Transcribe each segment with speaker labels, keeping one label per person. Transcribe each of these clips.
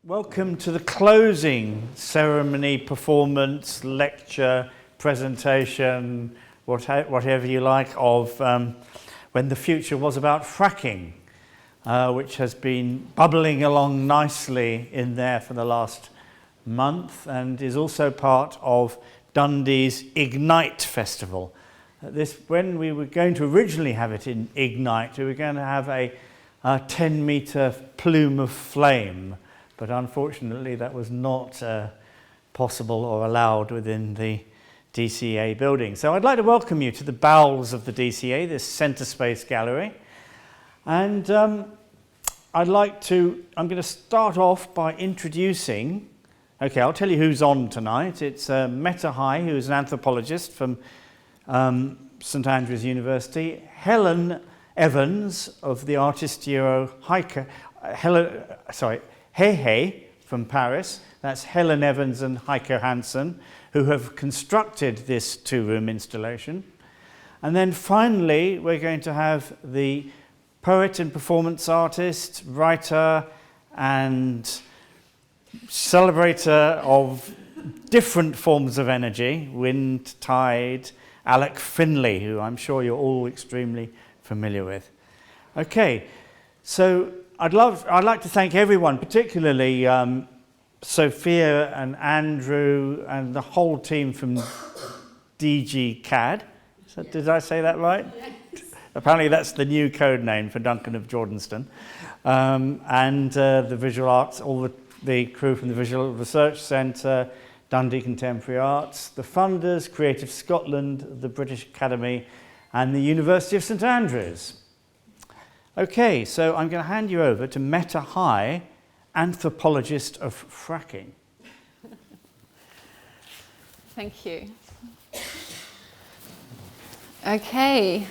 Speaker 1: Welcome to the closing ceremony, performance, lecture, presentation, whatever you like, of When the Future Was About Fracking, which has been bubbling along nicely in there for the last month and is also part of Dundee's Ignite Festival. When we were going to originally have it in Ignite, we were going to have a 10-metre plume of flame, but unfortunately that was not possible or allowed within the DCA building. So I'd like to welcome you to the bowels of the DCA, this centre space gallery. And I'm going to start off by introducing, I'll tell you who's on tonight. It's Mette M, who's an anthropologist from St Andrews University, Helen Evans of the Artist Duo HeHe from Paris. That's Helen Evans and Heike Hansen, who have constructed this two-room installation. And then finally, we're going to have the poet and performance artist, writer, and celebrator of different forms of energy, wind, tide, Alec Finlay, who I'm sure you're all extremely familiar with. Okay, so I'd like to thank everyone, particularly Sophia and Andrew and the whole team from DJCAD. Did I say that right? Yes. Apparently that's the new code name for Duncan of Jordenston. And the visual arts, all the crew from the Visual Research Centre, Dundee Contemporary Arts, the funders, Creative Scotland, the British Academy, and the University of St Andrews. Okay, so I'm going to hand you over to Mette M, anthropologist of fracking.
Speaker 2: Thank you. Okay,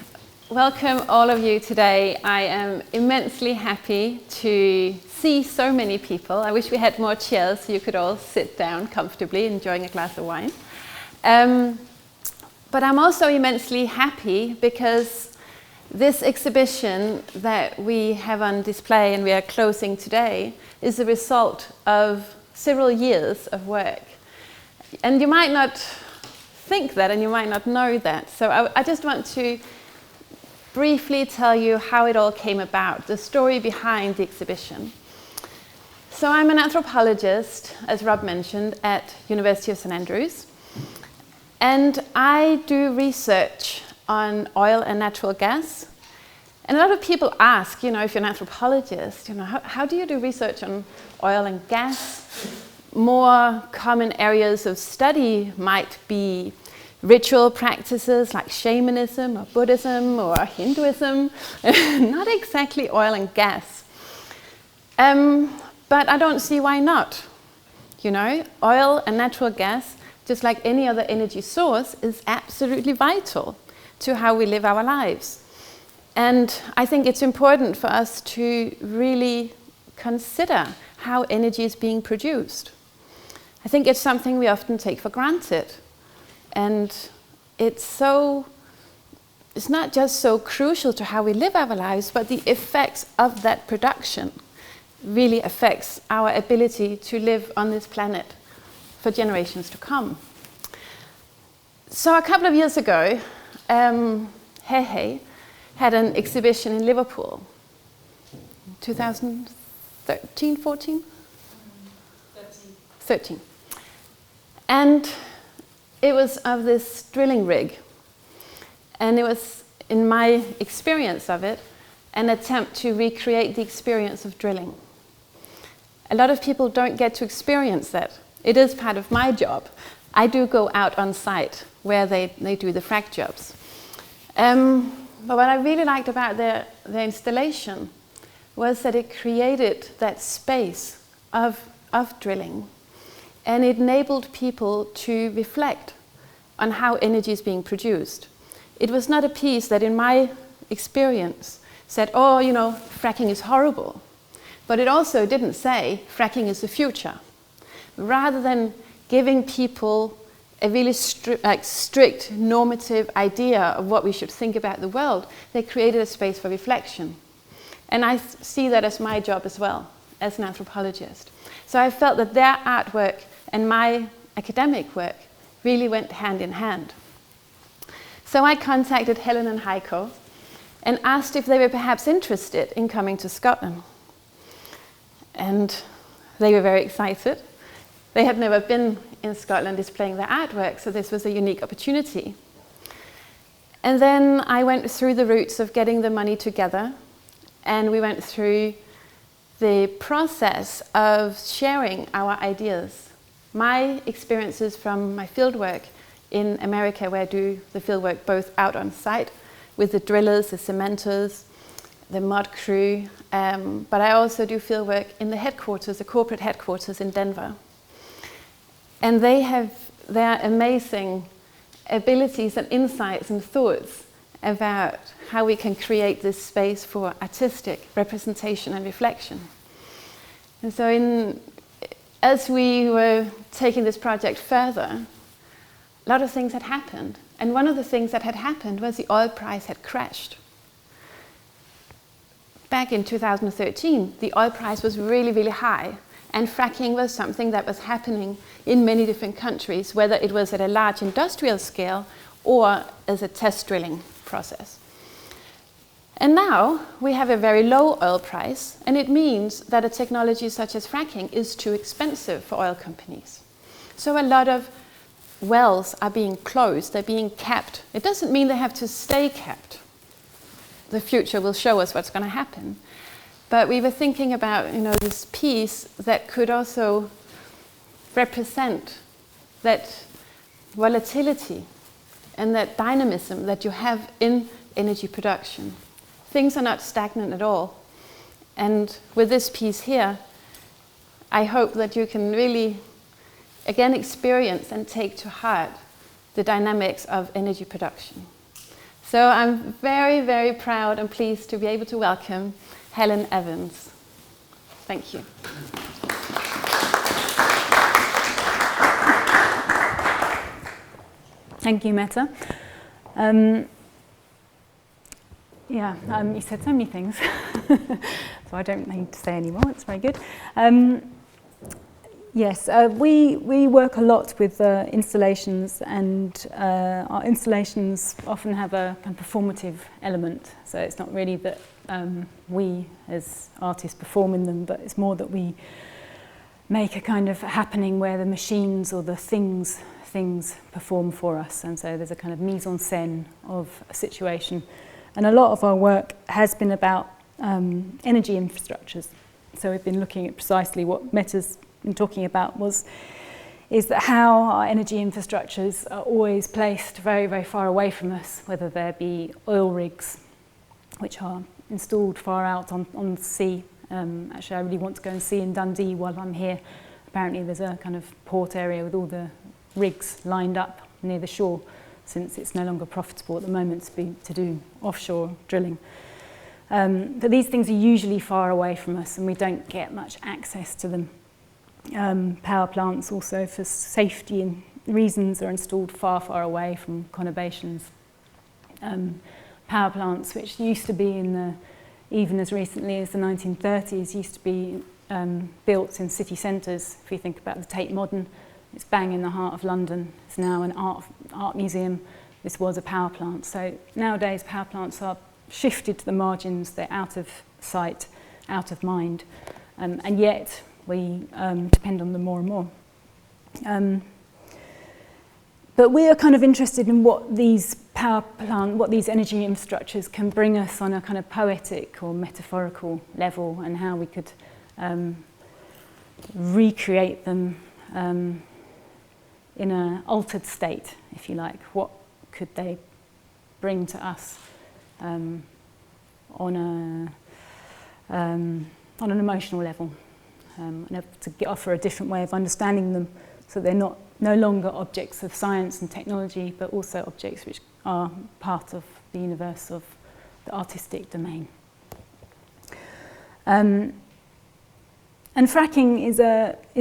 Speaker 2: welcome all of you today. I am immensely happy to see so many people. I wish we had more chairs so you could all sit down comfortably enjoying a glass of wine. But I'm also immensely happy because this exhibition that we have on display and we are closing today is the result of several years of work. And you might not think that and you might not know that. So I just want to briefly tell you how it all came about, the story behind the exhibition. So I'm an anthropologist, as Rob mentioned, at University of St Andrews. And I do research on oil and natural gas. And a lot of people ask, if you're an anthropologist, how do you do research on oil and gas? More common areas of study might be ritual practices like shamanism or Buddhism or Hinduism, not exactly oil and gas. But I don't see why not. Oil and natural gas, just like any other energy source, is absolutely vital to how we live our lives. And I think it's important for us to really consider how energy is being produced. I think it's something we often take for granted. And it's not just so crucial to how we live our lives, but the effects of that production really affects our ability to live on this planet for generations to come. So a couple of years ago, HeHe had an exhibition in Liverpool, 2013, 14? 13. And it was of this drilling rig. And it was, in my experience of it, an attempt to recreate the experience of drilling. A lot of people don't get to experience that. It is part of my job. I do go out on site where they do the frack jobs. But what I really liked about their installation was that it created that space of drilling, and it enabled people to reflect on how energy is being produced. It was not a piece that, in my experience, said, fracking is horrible. But it also didn't say fracking is the future. Rather than giving people a really strict normative idea of what we should think about the world, they created a space for reflection. And I see that as my job as well. as an anthropologist. So I felt that their artwork and my academic work really went hand in hand. So I contacted Helen and Heiko and asked if they were perhaps interested in coming to Scotland. And they were very excited. They had never been in Scotland displaying their artwork, so this was a unique opportunity. And then I went through the routes of getting the money together, and we went through the process of sharing our ideas. My experiences from my fieldwork in America, where I do the fieldwork both out on site with the drillers, the cementers, the mud crew, but I also do fieldwork in the headquarters, the corporate headquarters in Denver. And they have their amazing abilities and insights and thoughts about how we can create this space for artistic representation and reflection. And so as we were taking this project further, a lot of things had happened. And one of the things that had happened was the oil price had crashed. Back in 2013, the oil price was really, really high. And fracking was something that was happening in many different countries, whether it was at a large industrial scale or as a test drilling process. And now we have a very low oil price, and it means that a technology such as fracking is too expensive for oil companies. So a lot of wells are being closed, they're being capped. It doesn't mean they have to stay capped. The future will show us what's going to happen. But we were thinking about, this piece that could also represent that volatility and that dynamism that you have in energy production. Things are not stagnant at all. And with this piece here, I hope that you can really, again, experience and take to heart the dynamics of energy production. So I'm very, very proud and pleased to be able to welcome Helen Evans. Thank you.
Speaker 3: Thank you, Mette. You said so many things, so I don't need to say any more. It's very good. Yes, we work a lot with installations, and our installations often have a kind of performative element. So it's not really that we as artists perform in them, but it's more that we make a kind of happening where the machines or the things perform for us. And so there's a kind of mise en scène of a situation. And a lot of our work has been about energy infrastructures. So we've been looking at precisely what Mette's been talking about is that how our energy infrastructures are always placed very, very far away from us, whether there be oil rigs, which are installed far out on the sea. Actually, I really want to go and see in Dundee while I'm here. Apparently there's a kind of port area with all the rigs lined up near the shore, since it's no longer profitable at the moment to do offshore drilling. But these things are usually far away from us, and we don't get much access to them. Power plants also, for safety and reasons, are installed far, far away from conurbations. Power plants, which used to be even as recently as the 1930s, used to be built in city centres. If you think about the Tate Modern, it's bang in the heart of London. It's now an art museum. This was a power plant. So nowadays power plants are shifted to the margins. They're out of sight, out of mind, and yet we depend on them more and more. But we are kind of interested in what these energy infrastructures can bring us on a kind of poetic or metaphorical level, and how we could recreate them in an altered state, if you like. What could they bring to us on an emotional level, and to offer a different way of understanding them, so they're no longer objects of science and technology, but also objects which are part of the universe of the artistic domain. And fracking is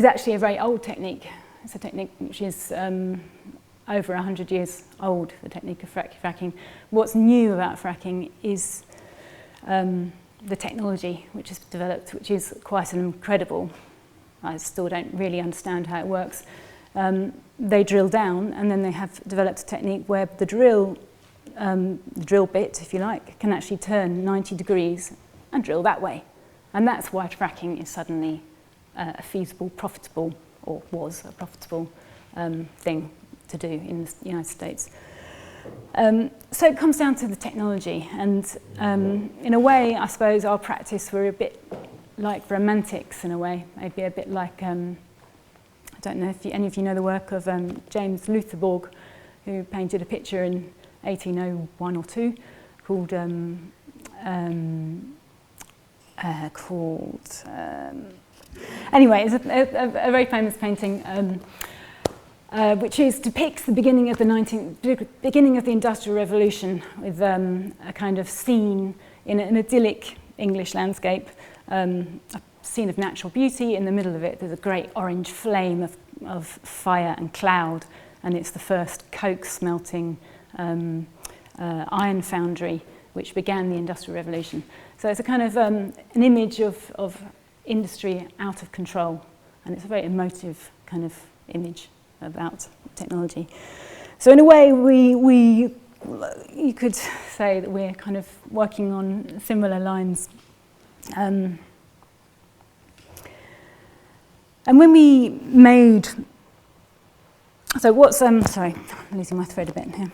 Speaker 3: actually a very old technique. It's a technique which is over 100 years old, the technique of fracking. What's new about fracking is the technology which is developed, which is quite an incredible. I still don't really understand how it works. They drill down, and then they have developed a technique where the drill bit, if you like, can actually turn 90 degrees and drill that way. And that's why fracking is suddenly a feasible, profitable, or was a profitable thing to do in the United States. So it comes down to the technology, and in a way, I suppose our practice were a bit like romantics in a way, maybe a bit like, I don't know if any of you know the work of James Lutherborg, who painted a picture in 1801 or 2 called anyway, it's a very famous painting which depicts the beginning of the Industrial Revolution with a kind of scene in an idyllic English landscape, a scene of natural beauty. In the middle of it, there's a great orange flame of fire and cloud, and it's the first coke smelting iron foundry which began the Industrial Revolution. So it's a kind of an image of industry out of control, and it's a very emotive kind of image about technology. So in a way, you could say that we're kind of working on similar lines. And when we made, so what's, sorry, I'm losing my thread a bit here.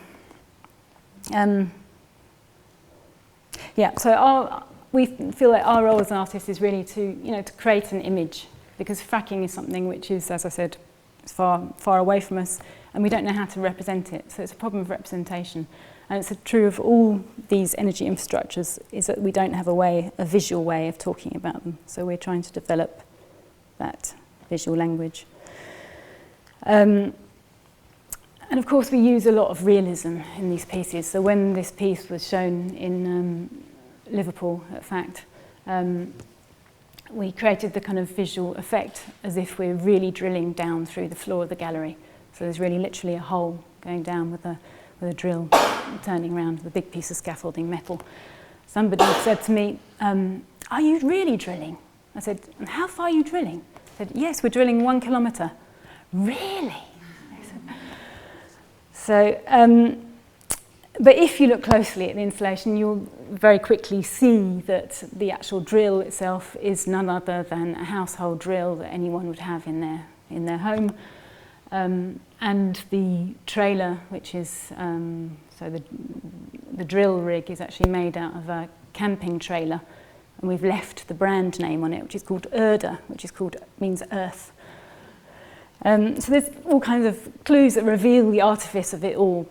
Speaker 3: Yeah, so we feel like our role as an artist is really to create an image, because fracking is something which is, as I said, far away from us, and we don't know how to represent it. So it's a problem of representation, and it's true of all these energy infrastructures, is that we don't have a visual way of talking about them. So we're trying to develop that visual language. And of course we use a lot of realism in these pieces. So when this piece was shown in Liverpool at FACT, we created the kind of visual effect as if we're really drilling down through the floor of the gallery. So there's really literally a hole going down with a drill turning around with a big piece of scaffolding metal. Somebody said to me, are you really drilling? I said, and how far are you drilling? I said, yes, we're drilling 1 kilometre. Really? So, but if you look closely at the installation, you'll very quickly see that the actual drill itself is none other than a household drill that anyone would have in their home. And the trailer, which is, so the drill rig is actually made out of a camping trailer, and we've left the brand name on it, which is called Erda, which means earth. So there's all kinds of clues that reveal the artifice of it all,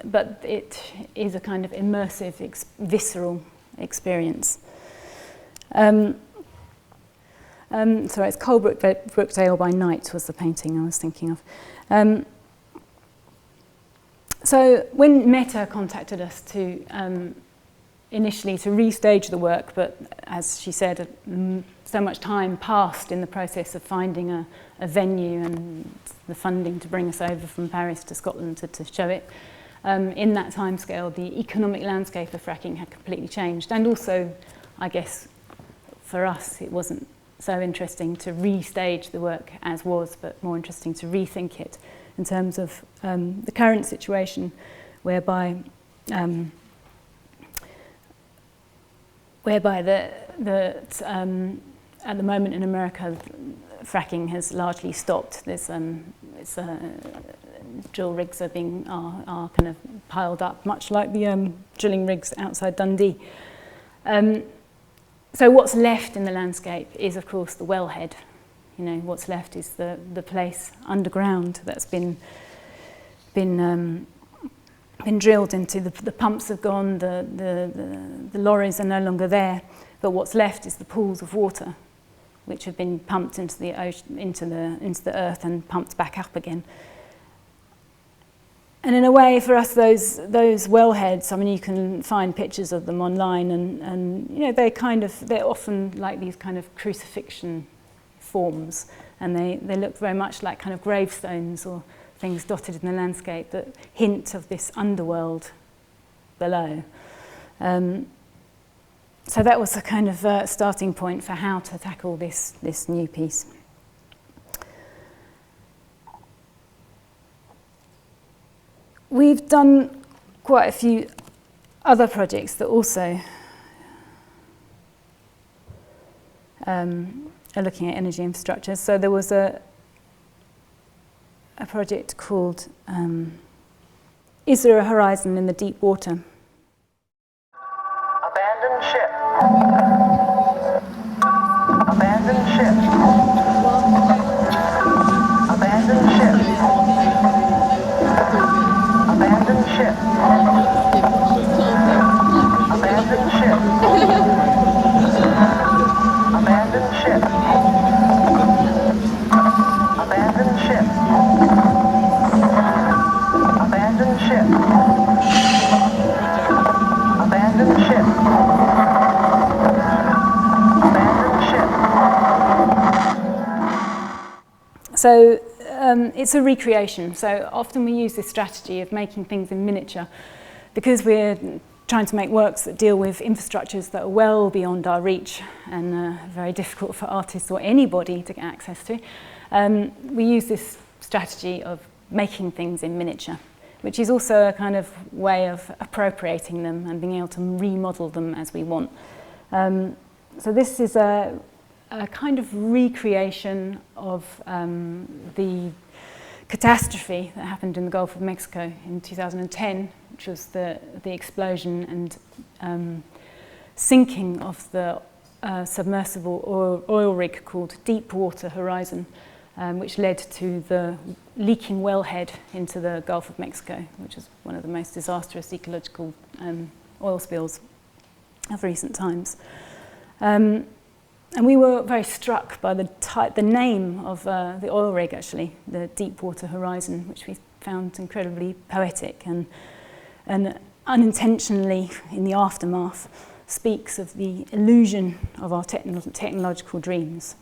Speaker 3: but it is a kind of immersive, visceral experience. Sorry, it's Coalbrookdale by Night was the painting I was thinking of. So when Mette contacted us to initially to restage the work, but as she said, so much time passed in the process of finding a venue and the funding to bring us over from Paris to Scotland to show it. In that timescale, the economic landscape of fracking had completely changed, and also, I guess, for us, it wasn't so interesting to restage the work as was, but more interesting to rethink it in terms of the current situation, whereby at the moment in America, fracking has largely stopped. There's drill rigs are kind of piled up, much like the drilling rigs outside Dundee. So what's left in the landscape is, of course, the wellhead. You know, what's left is the place underground that's been drilled into. The pumps have gone, the lorries are no longer there, but what's left is the pools of water, which have been pumped into the ocean, into the earth, and pumped back up again. And in a way, for us, those wellheads, I mean, you can find pictures of them online, and you know, they're often like these kind of crucifixion forms, and they look very much like kind of gravestones or things dotted in the landscape that hint of this underworld below. So that was a kind of starting point for how to tackle this new piece. We've done quite a few other projects that also are looking at energy infrastructure. So there was a project called Is There a Horizon in the Deep Water?
Speaker 4: Abandoned ship. Abandoned ship. Abandoned ship. Abandoned ship. Abandoned ship. Abandoned ship. Abandoned ship. Abandoned ship. Abandoned ship. Abandoned ship.
Speaker 3: So it's a recreation. So often we use this strategy of making things in miniature because we're trying to make works that deal with infrastructures that are well beyond our reach and very difficult for artists or anybody to get access to. We use this strategy of making things in miniature, which is also a kind of way of appropriating them and being able to remodel them as we want. So this is a kind of recreation of the catastrophe that happened in the Gulf of Mexico in 2010, which was the explosion and sinking of the submersible oil rig called Deepwater Horizon, which led to the leaking wellhead into the Gulf of Mexico, which is one of the most disastrous ecological oil spills of recent times. And we were very struck by the name of the oil rig, actually, the Deepwater Horizon, which we found incredibly poetic and unintentionally, in the aftermath, speaks of the illusion of our technological dreams.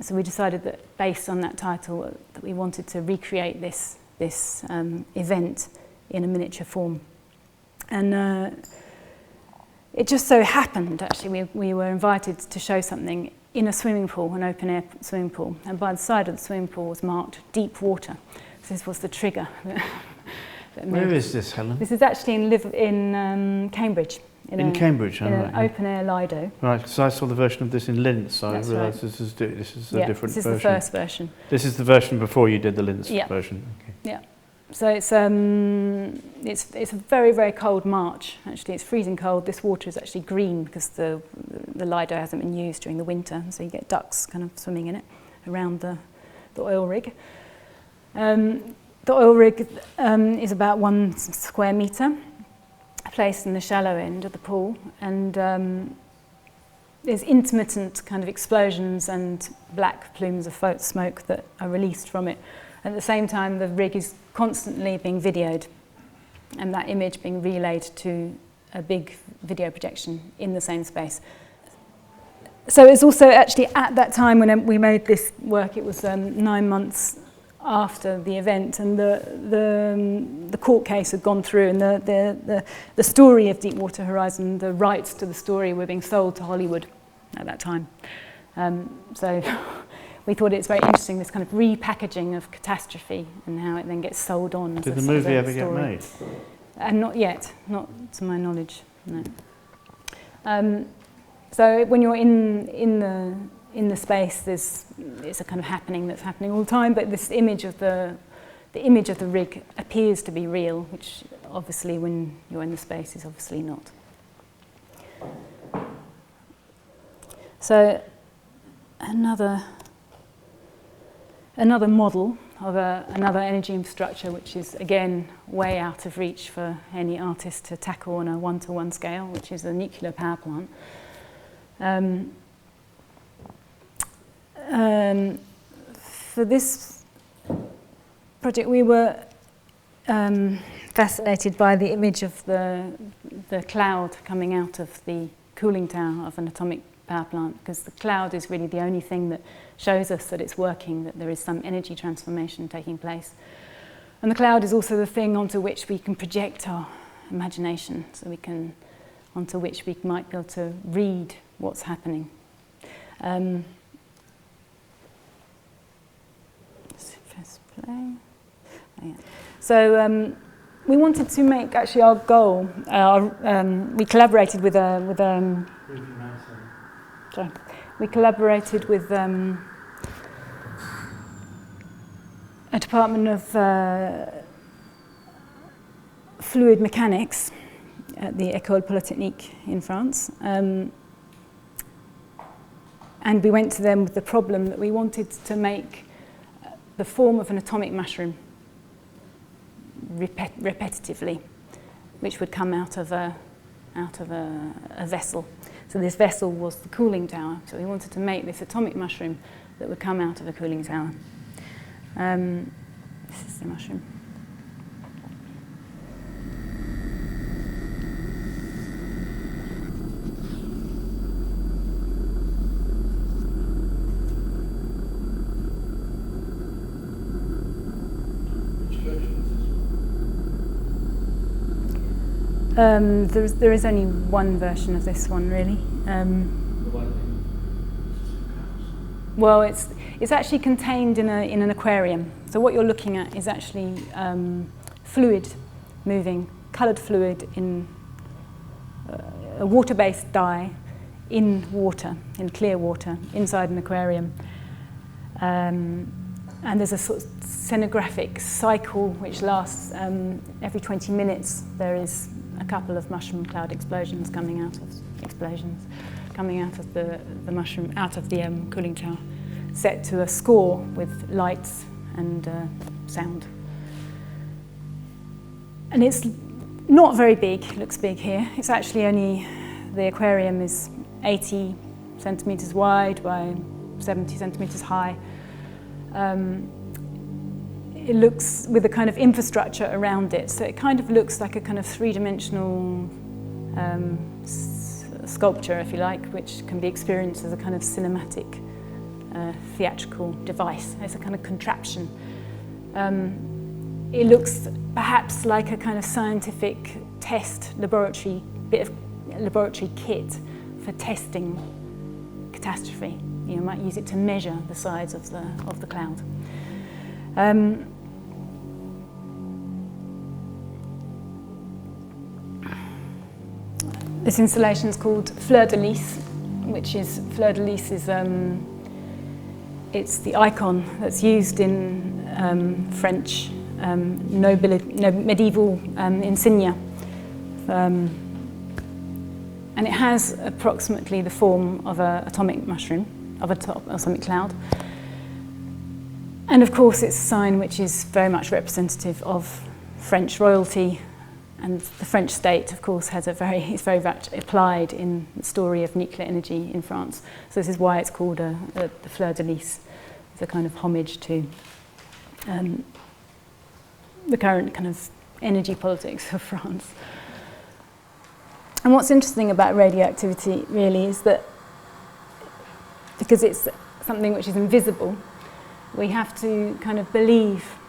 Speaker 3: So we decided that, based on that title, that we wanted to recreate this event in a miniature form. And it just so happened, actually, we were invited to show something in a swimming pool, an open-air swimming pool, and by the side of the swimming pool was marked deep water. So this was the trigger.
Speaker 1: Where is this, Helen?
Speaker 3: This is actually in Cambridge.
Speaker 1: In Cambridge,
Speaker 3: in an open-air Lido.
Speaker 1: Right, because I saw the version of this in Linz, so
Speaker 3: That's
Speaker 1: I realised
Speaker 3: right.
Speaker 1: this is a different version.
Speaker 3: This is the first version.
Speaker 1: This is the version before you did the Linz
Speaker 3: Yeah.
Speaker 1: version. Okay.
Speaker 3: Yeah. So it's a very, very cold March. Actually, it's freezing cold. This water is actually green because the Lido hasn't been used during the winter, so you get ducks kind of swimming in it around the oil rig. The oil rig is about 1 square metre, placed in the shallow end of the pool, and there's intermittent kind of explosions and black plumes of smoke that are released from it. At the same time, the rig is constantly being videoed, and that image being relayed to a big video projection in the same space. So it's also actually at that time when we made this work, it was 9 months after the event, and the court case had gone through, and the story of Deepwater Horizon, the rights to the story were being sold to Hollywood at that time. So we thought it's very interesting, this kind of repackaging of catastrophe and how it then gets sold on.
Speaker 1: Did the movie ever get made?
Speaker 3: And not yet, not to my knowledge, no. So when you're in the space, it's a kind of happening that's happening all the time. But this image of the image of the rig appears to be real, which obviously, when you're in the space, is obviously not. So another model of another energy infrastructure, which is again way out of reach for any artist to tackle on a one-to-one scale, which is the nuclear power plant. For this project, we were fascinated by the image of the cloud coming out of the cooling tower of an atomic power plant, because the cloud is really the only thing that shows us that it's working, that there is some energy transformation taking place. And the cloud is also the thing onto which we can project our imagination. So we can, onto which we might be able to read what's happening. First play. Oh, yeah. So we wanted to make actually our goal. We collaborated with We collaborated with a department of fluid mechanics at the École Polytechnique in France. And we went to them with the problem that we wanted to make the form of an atomic mushroom repetitively, which would come out of a vessel. So this vessel was the cooling tower. So we wanted to make this atomic mushroom that would come out of a cooling tower. This is the mushroom. There is only one version of this one, really. Well, it's actually contained in an aquarium. So what you're looking at is actually fluid moving, coloured fluid in a water-based dye in water, in clear water, inside an aquarium. And there's a sort of scenographic cycle which lasts every 20 minutes. There is a couple of mushroom cloud explosions coming out of the mushroom, out of the cooling tower, set to a score with lights and sound. And it's not very big. It looks big here. It's actually only, the aquarium is 80 centimetres wide by 70 centimetres high. It looks with a kind of infrastructure around it, so it kind of looks like a kind of three-dimensional sculpture, if you like, which can be experienced as a kind of cinematic, theatrical device. It's a kind of contraption. It looks perhaps like a kind of scientific test laboratory, bit of laboratory kit for testing catastrophe. You might use it to measure the size of the cloud. This installation is called Fleur de Lys, which is, Fleur de Lys is, it's the icon that's used in French medieval insignia. And it has approximately the form of an atomic mushroom, of an atomic cloud. And of course it's a sign which is very much representative of French royalty, and the French state, of course, is very much applied in the story of nuclear energy in France. So this is why it's called the Fleur de Lys. It's a kind of homage to the current kind of energy politics of France. And what's interesting about radioactivity really is that because it's something which is invisible, we have to kind of believe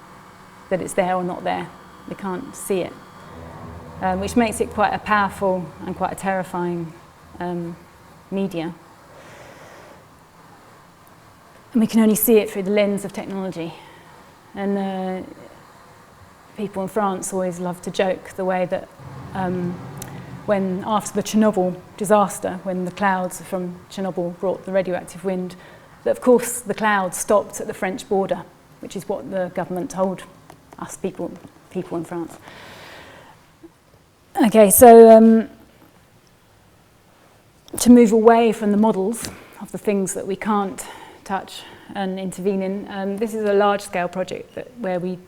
Speaker 3: that it's there or not there. We can't see it. Which makes it quite a powerful and quite a terrifying media. And we can only see it through the lens of technology. And people in France always love to joke the way that when after the Chernobyl disaster, when the clouds from Chernobyl brought the radioactive wind, that of course the clouds stopped at the French border, which is what the government told us people in France. Okay, so to move away from the models of the things that we can't touch and intervene in, this is a large-scale project where we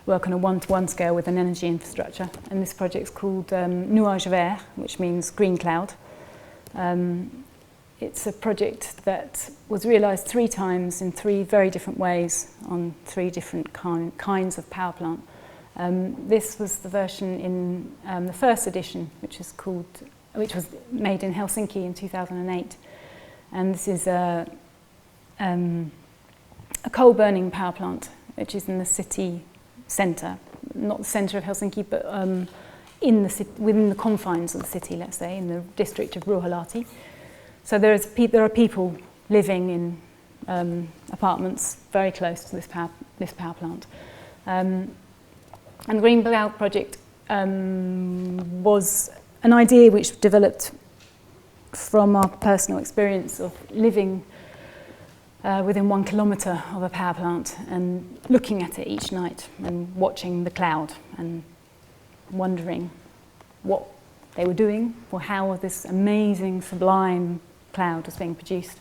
Speaker 3: work on a one-to-one scale with an energy infrastructure, and this project's called Nuage Vert, which means green cloud. It's a project that was realised 3 times in 3 very different ways on 3 different kinds of power plant. This was the version in the first edition, which was made in Helsinki in 2008, and this is a coal-burning power plant, which is in the city centre, not the centre of Helsinki, but within the confines of the city, let's say, in the district of Ruoholahti. So there are people living in apartments very close to this power plant. And the Green Cloud project was an idea which developed from our personal experience of living within 1 kilometre of a power plant and looking at it each night and watching the cloud and wondering what they were doing or how this amazing, sublime cloud was being produced.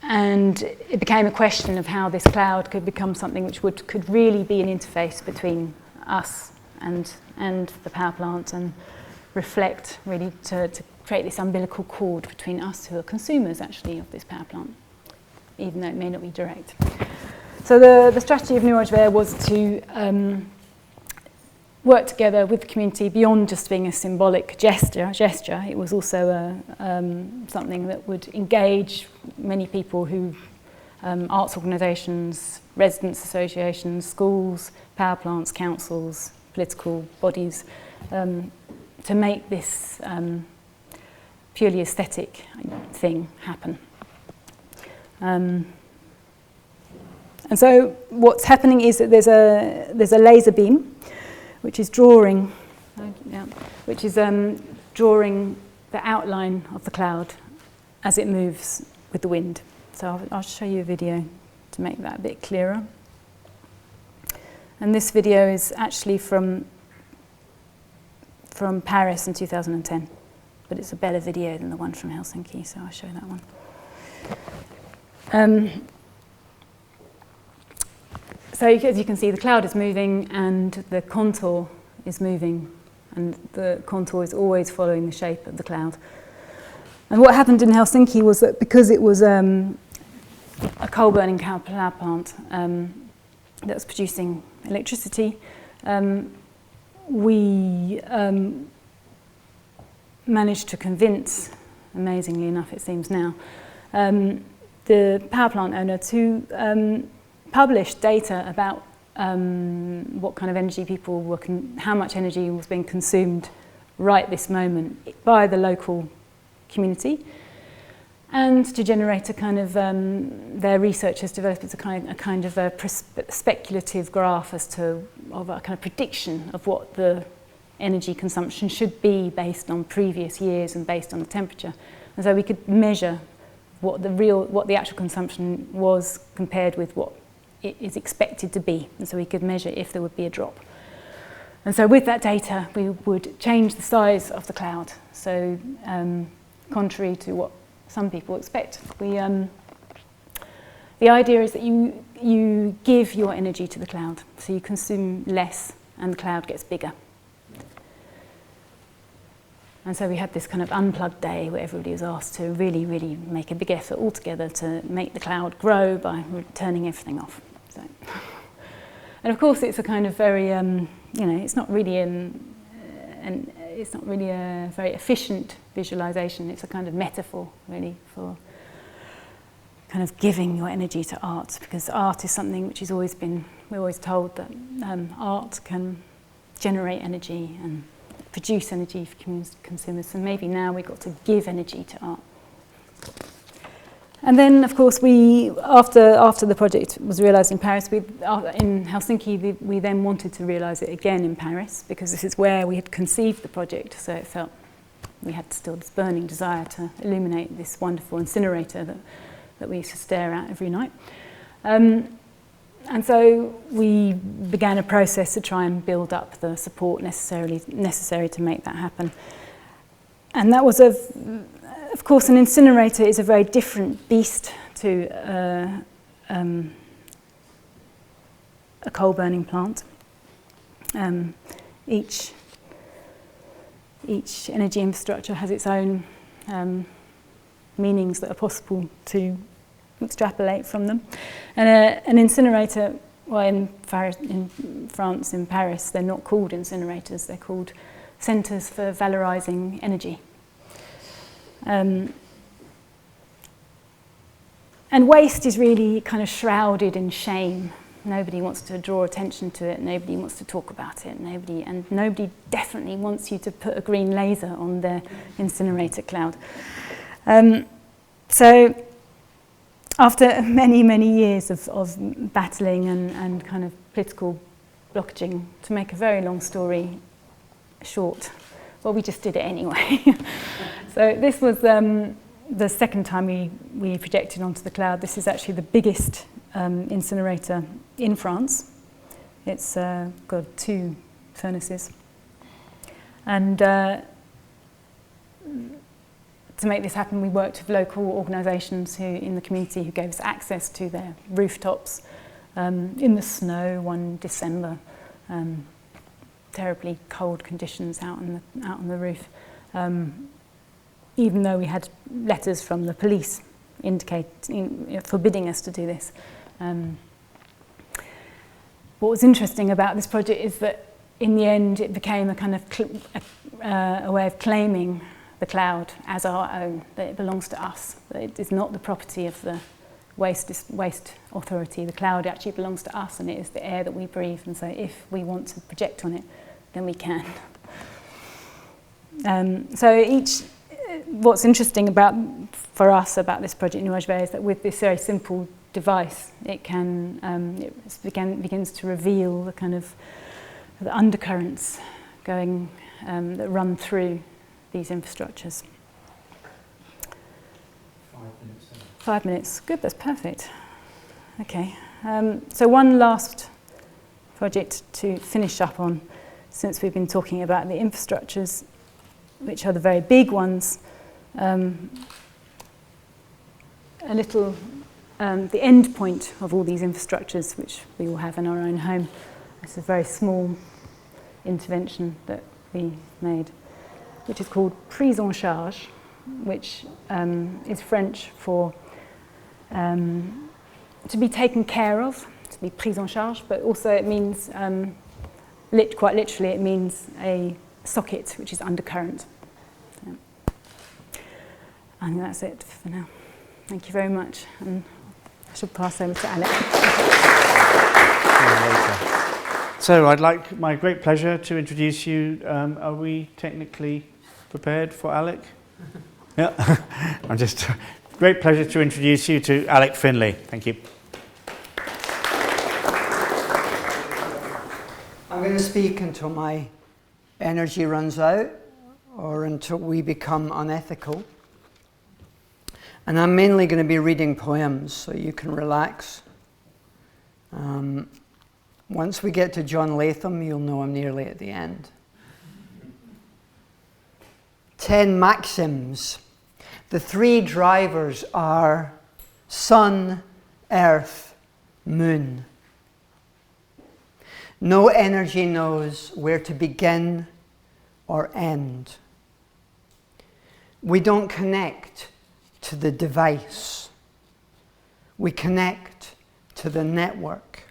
Speaker 3: And it became a question of how this cloud could become something which could really be an interface between us and the power plant and reflect, really, to create this umbilical cord between us who are consumers, actually, of this power plant, even though it may not be direct. So the strategy of Nuage Vert was to work together with the community beyond just being a symbolic gesture. It was also something that would engage many people who, arts organisations, residents associations, schools, power plants, councils, political bodies, to make this purely aesthetic thing happen. And so what's happening is that there's a laser beam which is drawing drawing the outline of the cloud as it moves with the wind. So I'll show you a video to make that a bit clearer. And this video is actually from Paris in 2010, but it's a better video than the one from Helsinki, so I'll show that one. So as you can see, the cloud is moving and the contour is moving, and the contour is always following the shape of the cloud. And what happened in Helsinki was that because it was a coal-burning power plant that was producing electricity, we managed to convince, amazingly enough it seems now, the power plant owner to publish data about what kind of energy people were, how much energy was being consumed right this moment by the local community, and to generate a kind of, their research has developed a kind of a speculative graph of a kind of prediction of what the energy consumption should be based on previous years and based on the temperature. And so we could measure what the actual consumption was compared with what it is expected to be. And so we could measure if there would be a drop. And so with that data, we would change the size of the cloud. So contrary to what some people expect, the idea is that you give your energy to the cloud. So you consume less and the cloud gets bigger. And so we had this kind of unplugged day where everybody was asked to really, really make a big effort all together to make the cloud grow by turning everything off. So, and of course, it's a kind of very, it's not really a very efficient visualization. It's a kind of metaphor, really, for kind of giving your energy to art, because art is something which has always been, we're always told that art can generate energy and produce energy for consumers. So maybe now we've got to give energy to art. And then, of course, after the project was realised in Paris, in Helsinki, we then wanted to realise it again in Paris, because this is where we had conceived the project. So it felt we had still this burning desire to illuminate this wonderful incinerator that we used to stare at every night. And so we began a process to try and build up the support necessary to make that happen. And that was, of course, an incinerator is a very different beast to a coal-burning plant. Each energy infrastructure has its own meanings that are possible to extrapolate from them. And an incinerator, well, in France, in Paris, they're not called incinerators, they're called centres for valorising energy. And waste is really kind of shrouded in shame Nobody wants to draw attention to it. Nobody wants to talk about it. Nobody definitely wants you to put a green laser on their incinerator cloud. So after many, many years of battling and kind of political blockaging, to make a very long story short, well, we just did it anyway. So this was the second time we projected onto the cloud. This is actually the biggest incinerator in France. It's got 2 furnaces. And to make this happen, we worked with local organisations in the community who gave us access to their rooftops in the snow one December. Terribly cold conditions out on the roof. Even though we had letters from the police forbidding us to do this. What was interesting about this project is that in the end it became a kind of a way of claiming the cloud as our own, that it belongs to us, that it is not the property of the waste authority. The cloud actually belongs to us, and it is the air that we breathe, and so if we want to project on it, then we can. What's interesting for us about this project Nuage Vert is that with this very simple device, it begins to reveal the kind of the undercurrents that run through these infrastructures.
Speaker 1: 5 minutes.
Speaker 3: 5 minutes, good, that's perfect. Okay, so one last project to finish up on, since we've been talking about the infrastructures, which are the very big ones. The end point of all these infrastructures, which we all have in our own home. It's a very small intervention that we made, which is called prise en charge, which is French for to be taken care of, to be prise en charge, but also it means, quite literally, it means a socket which is undercurrent. So, I think that's it for now. Thank you very much, and I should pass over to Alec.
Speaker 1: So I'd like, my great pleasure to introduce you. Are we technically prepared for Alec? Yeah. Great pleasure to introduce you to Alec Finlay. Thank you.
Speaker 5: I'm going to speak until my energy runs out, or until we become unethical. And I'm mainly going to be reading poems, so you can relax. Once we get to John Latham, you'll know I'm nearly at the end. 10 maxims. The 3 drivers are sun, earth, moon. No energy knows where to begin or end. We don't connect to the device. We connect to the network.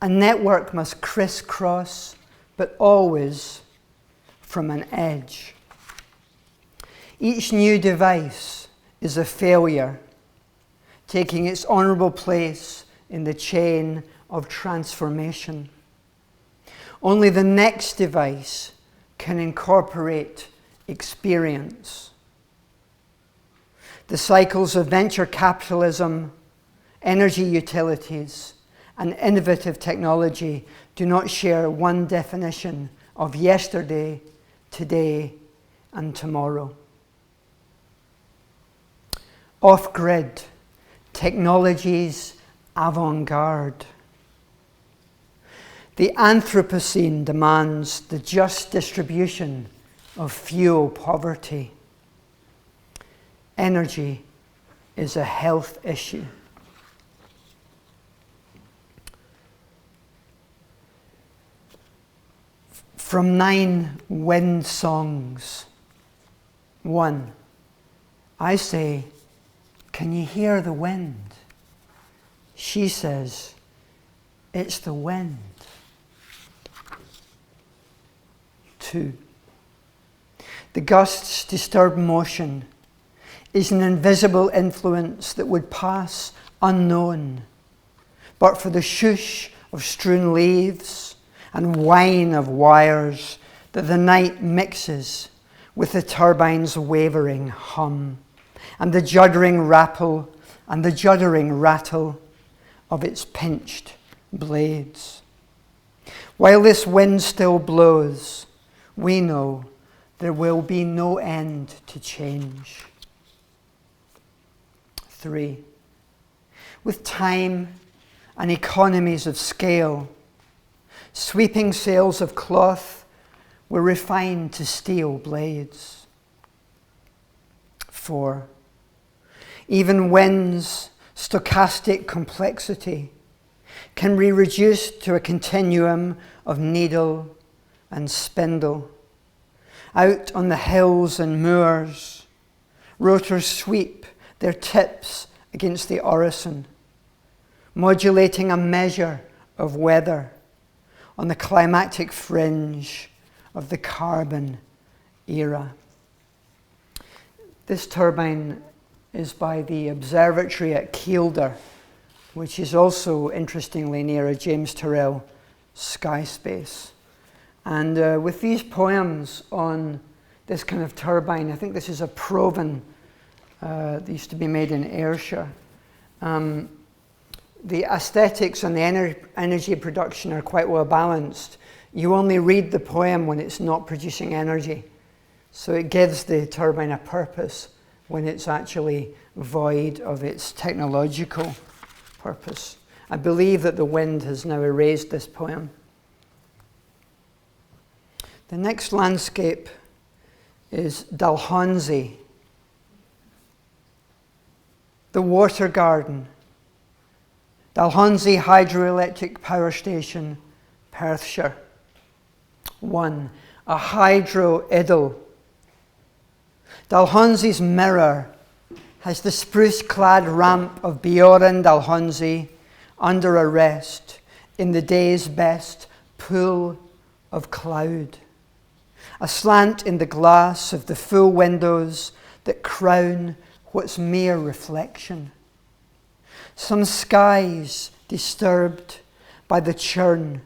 Speaker 5: A network must crisscross, but always from an edge. Each new device is a failure, taking its honorable place in the chain of transformation. Only the next device can incorporate experience. The cycles of venture capitalism, energy utilities, and innovative technology do not share one definition of yesterday, today, and tomorrow. Off-grid, technologies avant-garde. The Anthropocene demands the just distribution of fuel poverty. Energy is a health issue. From 9 wind songs. 1. I say, can you hear the wind? She says, it's the wind. 2. The gust's disturbed motion is an invisible influence that would pass unknown, but for the shush of strewn leaves and whine of wires that the night mixes with the turbine's wavering hum and the juddering rattle of its pinched blades. While this wind still blows, we know there will be no end to change. 3. With time and economies of scale, sweeping sails of cloth were refined to steel blades. 4. Even wind's stochastic complexity can be reduced to a continuum of needle and spindle. Out on the hills and moors, rotors sweep their tips against the orison, modulating a measure of weather on the climactic fringe of the carbon era. This turbine is by the observatory at Kielder, which is also interestingly near a James Turrell sky space. And with these poems on this kind of turbine, I think this is a Proven that used to be made in Ayrshire. The aesthetics and the energy production are quite well balanced. You only read the poem when it's not producing energy. So it gives the turbine a purpose when it's actually void of its technological purpose. I believe that the wind has now erased this poem. The next landscape is Dalhousie, the water garden. Dalhousie Hydroelectric Power Station, Perthshire. 1. A hydro idyll. Dalhousie's mirror has the spruce-clad ramp of Bjorn Dalhousie under arrest in the day's best pool of cloud. Aslant in the glass of the full windows that crown what's mere reflection. Some skies disturbed by the churn,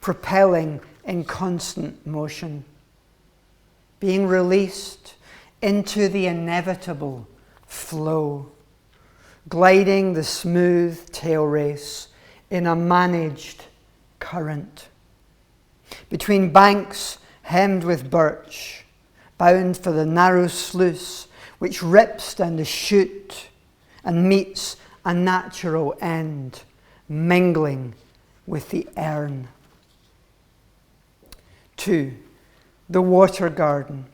Speaker 5: propelling in constant motion, being released into the inevitable flow, gliding the smooth tail race in a managed current. Between banks hemmed with birch, bound for the narrow sluice which rips down the chute and meets a natural end, mingling with the Erne. 2. The water garden.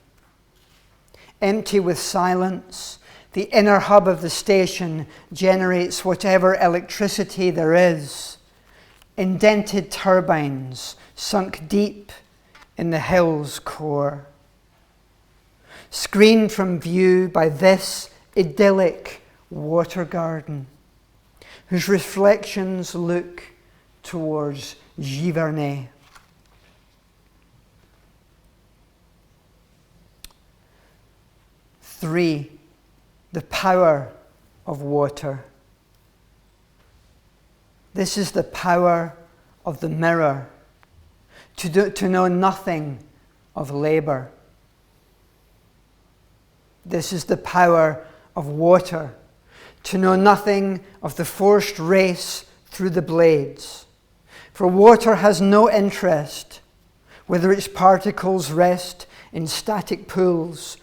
Speaker 5: Empty with silence, the inner hub of the station generates whatever electricity there is. Indented turbines sunk deep in the hill's core. Screened from view by this idyllic water garden, whose reflections look towards Giverny. 3. The power of water. This is the power of the mirror, to know nothing of labour. This is the power of water, to know nothing of the forced race through the blades. For water has no interest whether its particles rest in static pools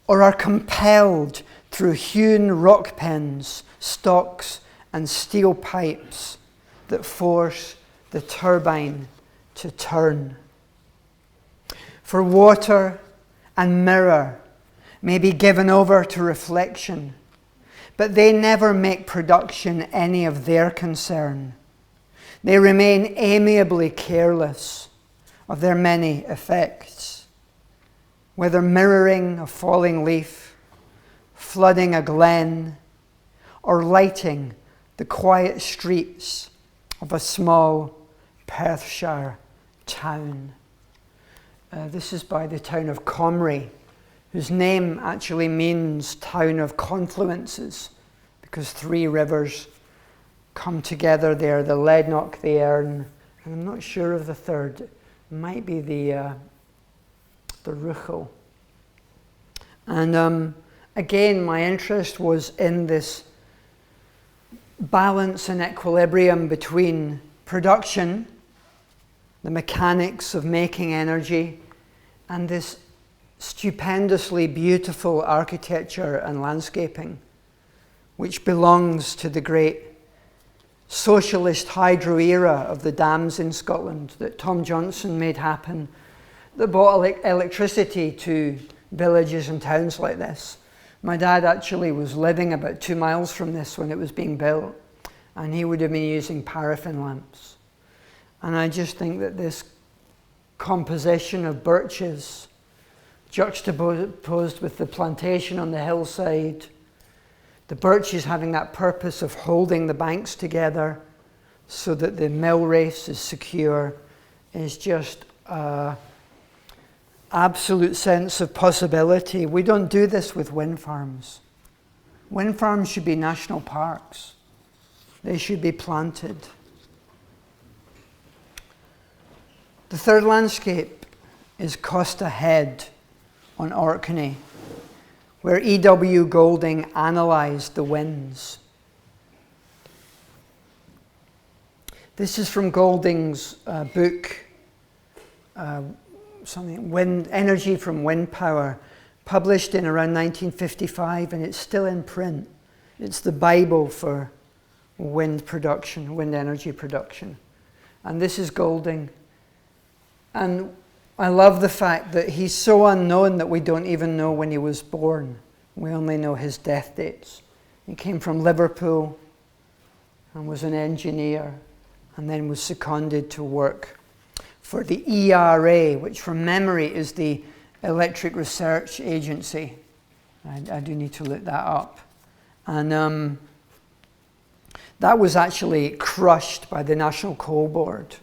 Speaker 5: or are compelled through hewn rock pens, stocks, and steel pipes that force the turbine to turn. For water and mirror may be given over to reflection, but they never make production any of their concern. They remain amiably careless of their many effects, whether mirroring a falling leaf, flooding a glen, or lighting the quiet streets of a small Perthshire town. This is by the town of Comrie, whose name actually means town of confluences, because 3 rivers come together there, the Leadnock, the Erne, and I'm not sure of the third. It might be the Ruchel. And again, my interest was in this balance and equilibrium between production, the mechanics of making energy, and this stupendously beautiful architecture and landscaping, which belongs to the great socialist hydro era of the dams in Scotland that Tom Johnson made happen, that brought electricity to villages and towns like this. My dad actually was living about 2 miles from this when it was being built, and he would have been using paraffin lamps. And I just think that this composition of birches juxtaposed with the plantation on the hillside, the birches having that purpose of holding the banks together so that the mill race is secure, is just an absolute sense of possibility. We don't do this with wind farms. Wind farms should be national parks. They should be planted. The third landscape is Costa Head on Orkney, where E.W. Golding analysed the winds. This is from Golding's book, Energy from Wind Power, published in around 1955, and it's still in print. It's the Bible for wind production, wind energy production. And this is Golding. And I love the fact that he's so unknown that we don't even know when he was born. We only know his death dates. He came from Liverpool and was an engineer, and then was seconded to work for the ERA, which from memory is the Electric Research Agency. I do need to look that up. And that was actually crushed by the National Coal Board,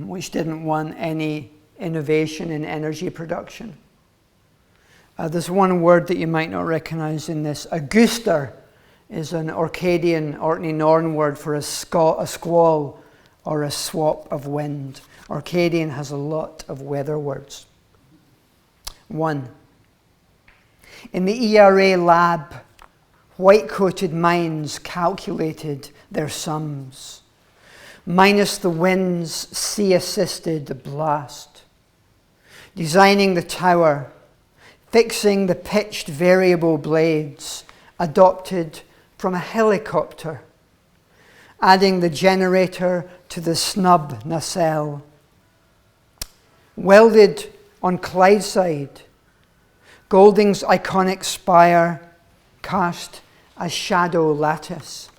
Speaker 5: which didn't want any innovation in energy production. There's one word that you might not recognize in this. Auguster is an Orcadian, Orkney Norn word for a squall or a swap of wind. Orcadian has a lot of weather words. 1. In the ERA lab, white-coated minds calculated their sums, minus the wind's sea-assisted blast, designing the tower, fixing the pitched variable blades adopted from a helicopter, adding the generator to the snub nacelle, welded on Clydeside, Golding's iconic spire cast as shadow lattice,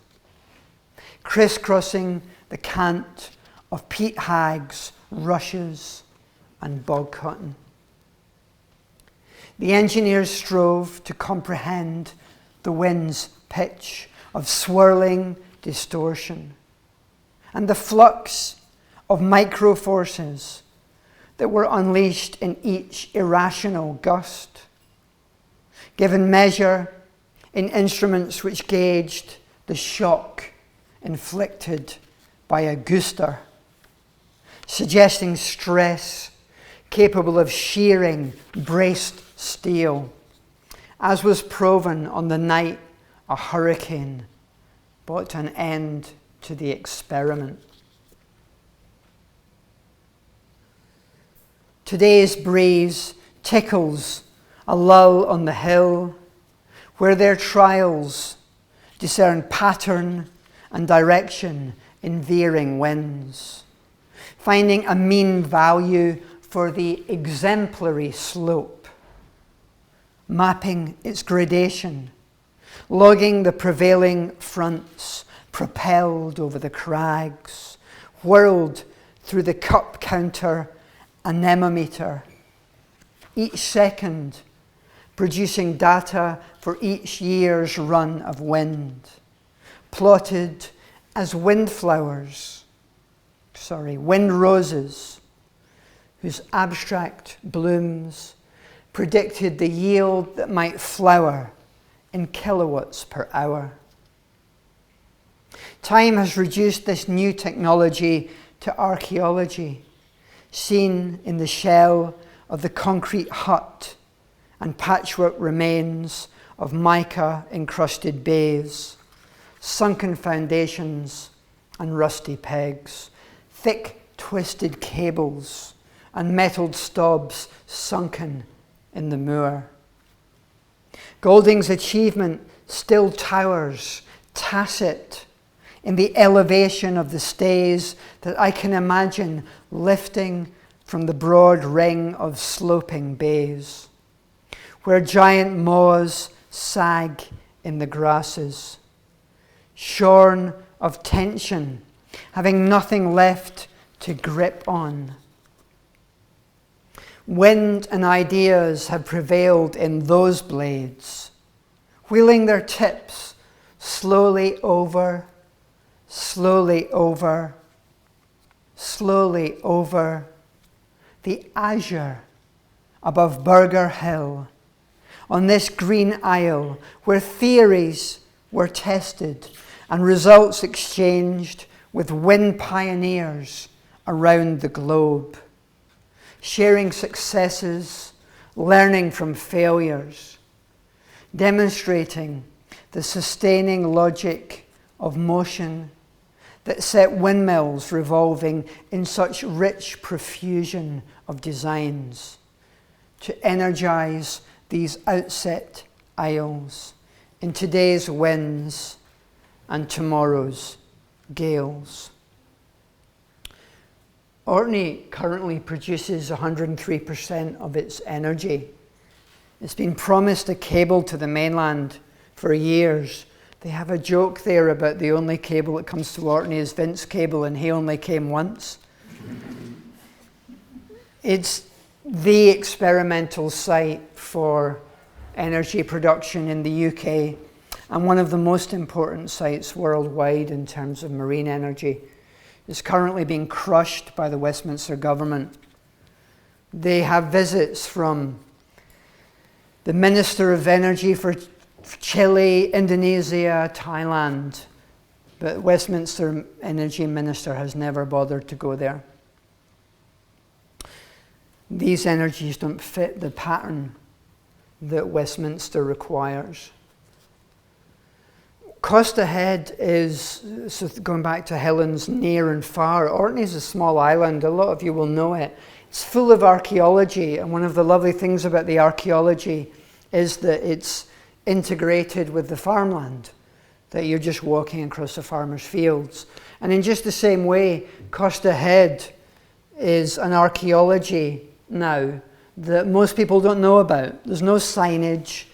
Speaker 5: crisscrossing the cant of peat hags, rushes, and bog cotton. The engineers strove to comprehend the wind's pitch of swirling distortion and the flux of micro forces that were unleashed in each irrational gust, given measure in instruments which gauged the shock inflicted by a Auguster, suggesting stress capable of shearing braced steel, as was proven on the night a hurricane brought an end to the experiment. Today's breeze tickles a lull on the hill, where their trials discern pattern and direction in veering winds, finding a mean value for the exemplary slope, mapping its gradation, logging the prevailing fronts, propelled over the crags, whirled through the cup counter anemometer, each second producing data for each year's run of wind, plotted as wind roses, whose abstract blooms predicted the yield that might flower in kilowatts per hour. Time has reduced this new technology to archaeology, seen in the shell of the concrete hut and patchwork remains of mica-encrusted bays, sunken foundations and rusty pegs, thick twisted cables and metalled stobs sunken in the moor. Golding's achievement still towers, tacit, in the elevation of the stays that I can imagine lifting from the broad ring of sloping bays, where giant moors sag in the grasses, shorn of tension, having nothing left to grip on. Wind and ideas have prevailed in those blades, wheeling their tips slowly over, slowly over, slowly over the azure above Burger Hill, on this green isle where theories were tested and results exchanged with wind pioneers around the globe, sharing successes, learning from failures, demonstrating the sustaining logic of motion that set windmills revolving in such rich profusion of designs to energize these outset isles in today's winds and tomorrow's gales. Orkney currently produces 103% of its energy. It's been promised a cable to the mainland for years. They have a joke there about the only cable that comes to Orkney is Vince's cable, and he only came once. It's the experimental site for energy production in the UK and one of the most important sites worldwide in terms of marine energy. It's currently being crushed by the Westminster government. They have visits from the Minister of Energy for Chile, Indonesia, Thailand, but Westminster Energy Minister has never bothered to go there. These energies don't fit the pattern that Westminster requires. Costa Head is, so going back to Helen's near and far, Orkney is a small island, a lot of you will know it. It's full of archaeology, and one of the lovely things about the archaeology is that it's integrated with the farmland, that you're just walking across the farmers' fields. And in just the same way, Costa Head is an archaeology now that most people don't know about. There's no signage.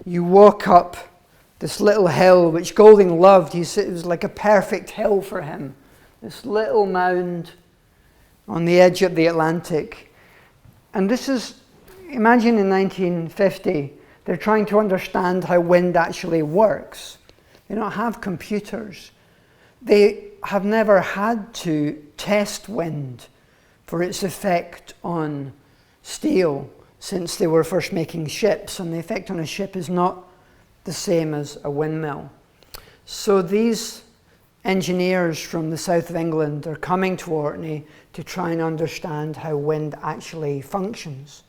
Speaker 5: You walk up this little hill, which Golding loved. It was like a perfect hill for him. This little mound on the edge of the Atlantic. And this is, imagine in 1950, they're trying to understand how wind actually works. They don't have computers. They have never had to test wind for its effect on steel since they were first making ships, and the effect on a ship is not the same as a windmill. So these engineers from the south of England are coming to Orkney to try and understand how wind actually functions.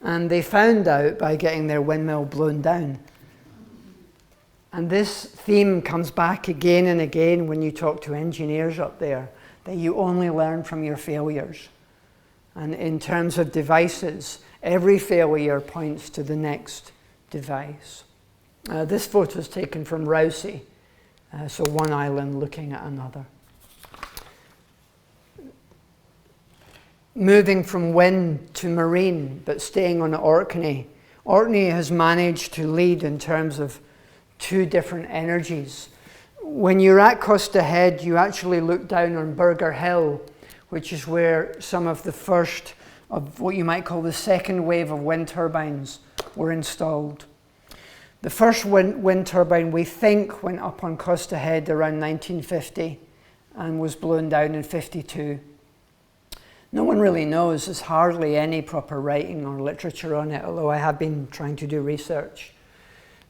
Speaker 5: And they found out by getting their windmill blown down. And this theme comes back again and again when you talk to engineers up there, that you only learn from your failures. And in terms of devices, every failure points to the next device. This photo is taken from Rousey, so one island looking at another. Moving from wind to marine, but staying on Orkney. Orkney has managed to lead in terms of two different energies. When you're at Costa Head, you actually look down on Burger Hill, which is where some of the first of what you might call the second wave of wind turbines were installed. The first wind turbine, we think, went up on Costa Head around 1950 and was blown down in 52. No one really knows. There's hardly any proper writing or literature on it, although I have been trying to do research.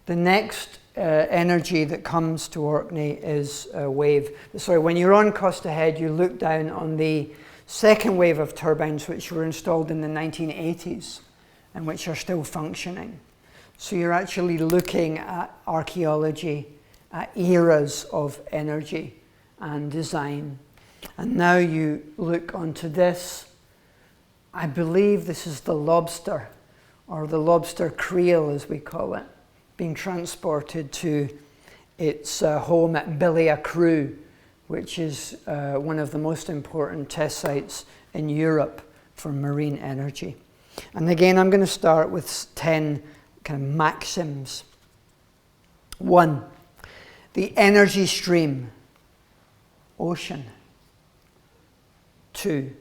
Speaker 5: The next energy that comes to Orkney is a wave. Sorry, when you're on Costa Head, you look down on the second wave of turbines which were installed in the 1980s and which are still functioning. So you're actually looking at archaeology, at eras of energy and design. And now you look onto this. I believe this is the lobster, or the lobster creel as we call it, being transported to its home at Billiacrew, which is one of the most important test sites in Europe for marine energy. And again, I'm going to start with 10 kind of maxims. 1, the energy stream, ocean. 2,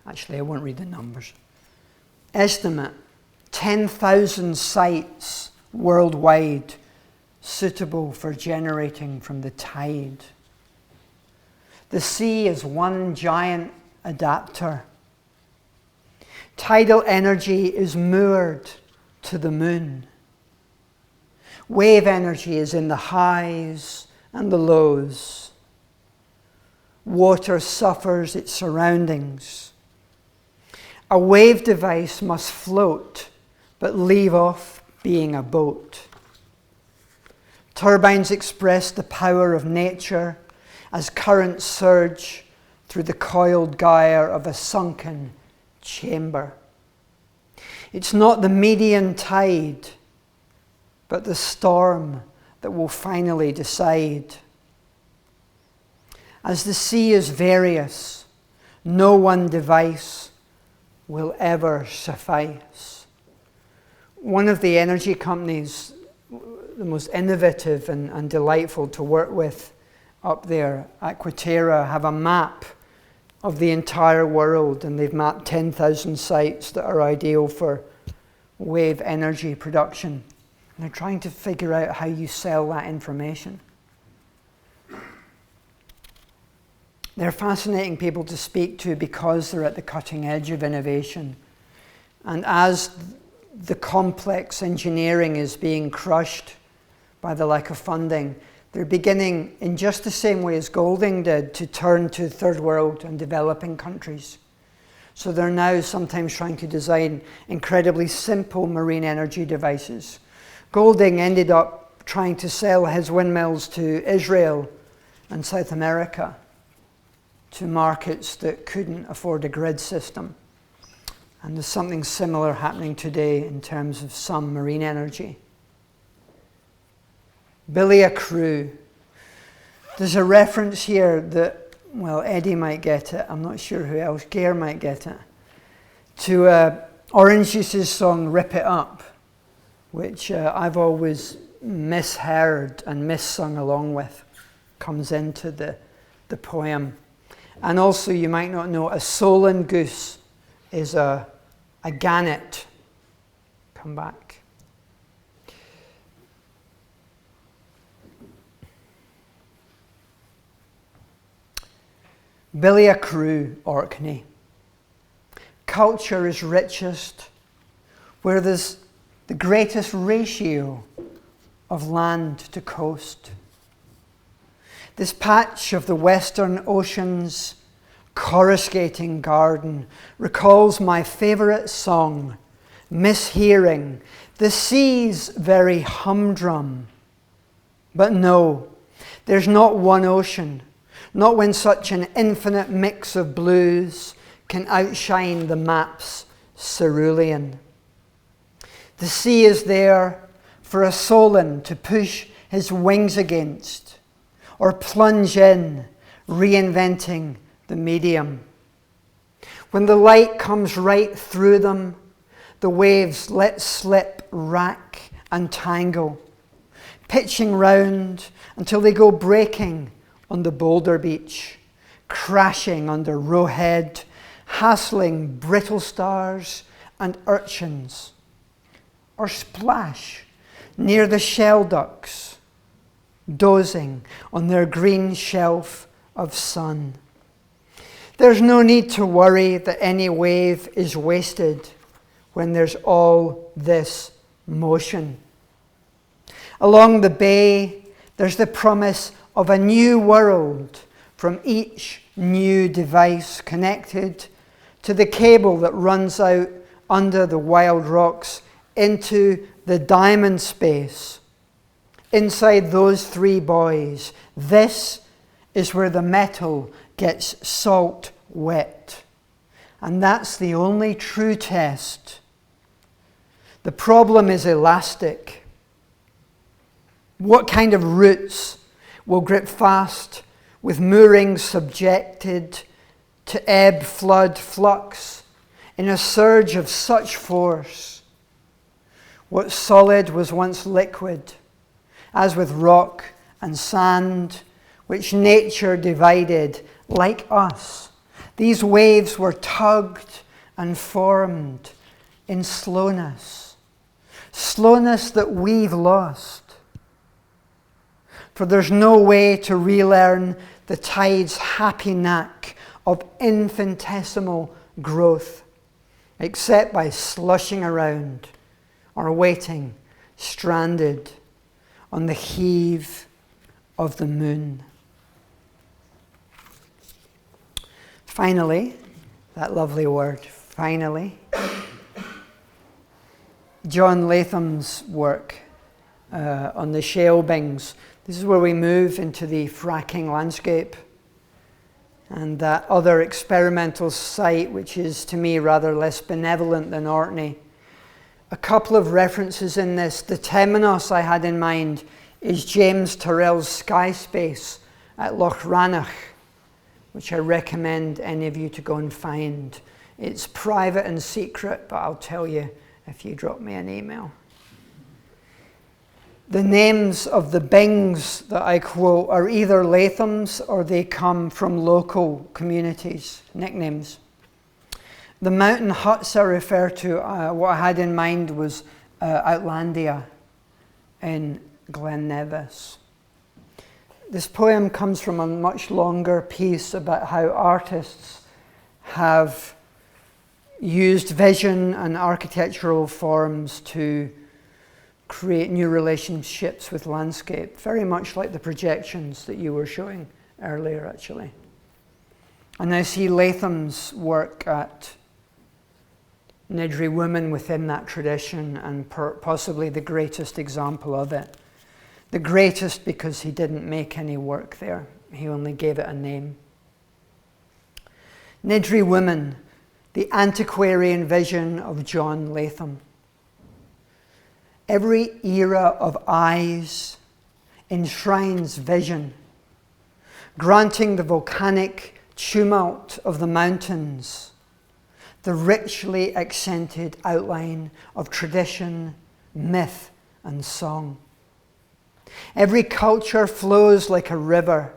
Speaker 5: actually I won't read the numbers. Estimate 10,000 sites worldwide suitable for generating from the tide. The sea is one giant adapter. Tidal energy is moored to the moon. Wave energy is in the highs and the lows. Water suffers its surroundings. A wave device must float, but leave off being a boat. Turbines express the power of nature as currents surge through the coiled gyre of a sunken chamber. It's not the median tide, but the storm that will finally decide. As the sea is various, no one device will ever suffice. One of the energy companies, the most innovative and delightful to work with up there, Aquaterra, have a map of the entire world, and they've mapped 10,000 sites that are ideal for wave energy production. And they're trying to figure out how you sell that information. They're fascinating people to speak to because they're at the cutting edge of innovation. And as the complex engineering is being crushed by the lack of funding, they're beginning, in just the same way as Golding did, to turn to third world and developing countries. So they're now sometimes trying to design incredibly simple marine energy devices. Golding ended up trying to sell his windmills to Israel and South America, to markets that couldn't afford a grid system. And there's something similar happening today in terms of some marine energy. Billiacrew. There's a reference here that, well, Eddie might get it, I'm not sure who else, Gare might get it, to Orange Juice's song Rip It Up, which I've always misheard and missung along with, comes into the poem. And also, you might not know, a Solon goose is a gannet. Come back. Billiacrew, Orkney. Culture is richest where there's the greatest ratio of land to coast. This patch of the Western Ocean's coruscating garden recalls my favourite song, mishearing the sea's very humdrum. But no, there's not one ocean, not when such an infinite mix of blues can outshine the map's cerulean. The sea is there for a Solon to push his wings against, or plunge in, reinventing the medium. When the light comes right through them, the waves let slip, rack and tangle, pitching round until they go breaking on the boulder beach, crashing under rowhead, hassling brittle stars and urchins, or splash near the shell ducks, dozing on their green shelf of sun. There's no need to worry that any wave is wasted when there's all this motion. Along the bay, there's the promise of a new world from each new device connected to the cable that runs out under the wild rocks into the diamond space. Inside those three buoys, this is where the metal gets salt wet. And that's the only true test. The problem is elastic. What kind of roots will grip fast with moorings subjected to ebb, flood, flux in a surge of such force? What solid was once liquid, as with rock and sand, which nature divided like us. These waves were tugged and formed in slowness. Slowness that we've lost. For there's no way to relearn the tide's happy knack of infinitesimal growth, except by slushing around or waiting stranded on the heave of the moon. Finally, that lovely word, finally, John Latham's work on the shale bings. This is where we move into the fracking landscape. And that other experimental site, which is to me rather less benevolent than Orkney. A couple of references in this. The temenos I had in mind is James Turrell's Sky Space at Loch Rannoch, which I recommend any of you to go and find. It's private and secret, but I'll tell you if you drop me an email. The names of the bings that I quote are either Latham's or they come from local communities, nicknames. The mountain huts I refer to, what I had in mind was Outlandia in Glen Nevis. This poem comes from a much longer piece about how artists have used vision and architectural forms to create new relationships with landscape, very much like the projections that you were showing earlier, actually. And I see Latham's work at Nidri Woman within that tradition, and possibly the greatest example of it. The greatest because he didn't make any work there. He only gave it a name. Nidri Woman, the antiquarian vision of John Latham. Every era of eyes enshrines vision, granting the volcanic tumult of the mountains, the richly accented outline of tradition, myth, and song. Every culture flows like a river,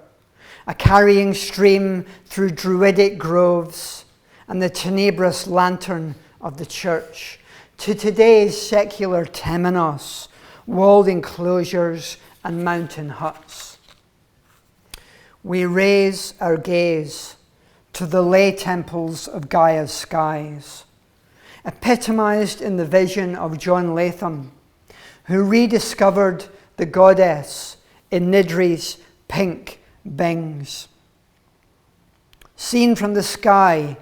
Speaker 5: a carrying stream through druidic groves and the tenebrous lantern of the church, to today's secular temenos, walled enclosures and mountain huts. We raise our gaze to the lay temples of Gaia's skies, epitomized in the vision of John Latham, who rediscovered the goddess in Nidri's pink bings. Seen from the sky,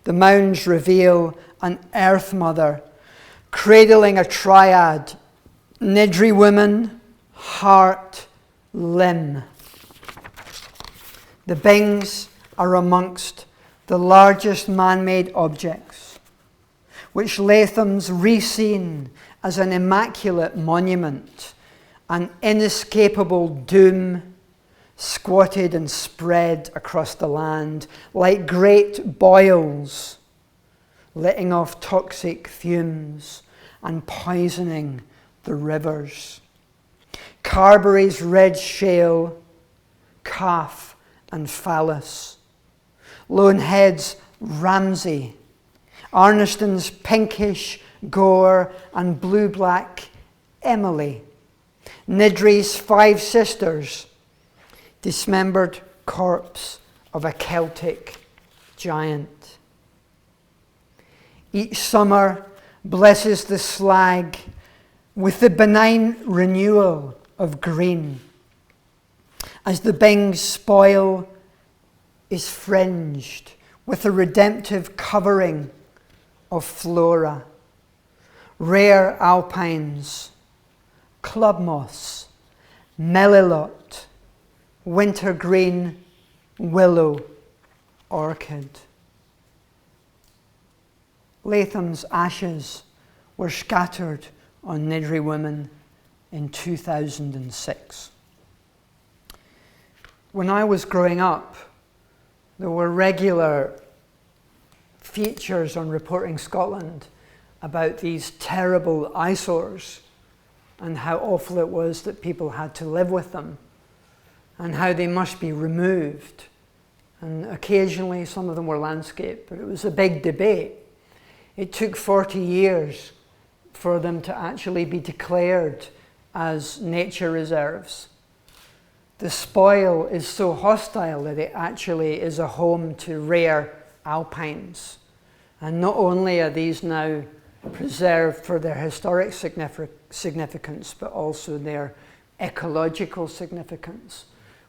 Speaker 5: the mounds reveal an earth mother cradling a triad, Nidri woman, heart, limb. The bings are amongst the largest man-made objects, which Latham's re-seen as an immaculate monument, an inescapable doom squatted and spread across the land like great boils, letting off toxic fumes and poisoning the rivers. Carberry's red shale, calf and phallus. Lone Head's Ramsey. Arniston's pinkish gore and blue-black Emily. Nidri's Five Sisters. Dismembered corpse of a Celtic giant. Each summer blesses the slag with the benign renewal of green, as the Bing's spoil is fringed with a redemptive covering of flora, rare alpines, club moss, melilot, wintergreen, willow, orchid. Latham's ashes were scattered on Nidri Women in 2006. When I was growing up, there were regular features on Reporting Scotland about these terrible eyesores and how awful it was that people had to live with them and how they must be removed. And occasionally some of them were landscape, but it was a big debate. It took 40 years for them to actually be declared as nature reserves. The spoil is so hostile that it actually is a home to rare alpines. And not only are these now preserved for their historic significance, but also their ecological significance,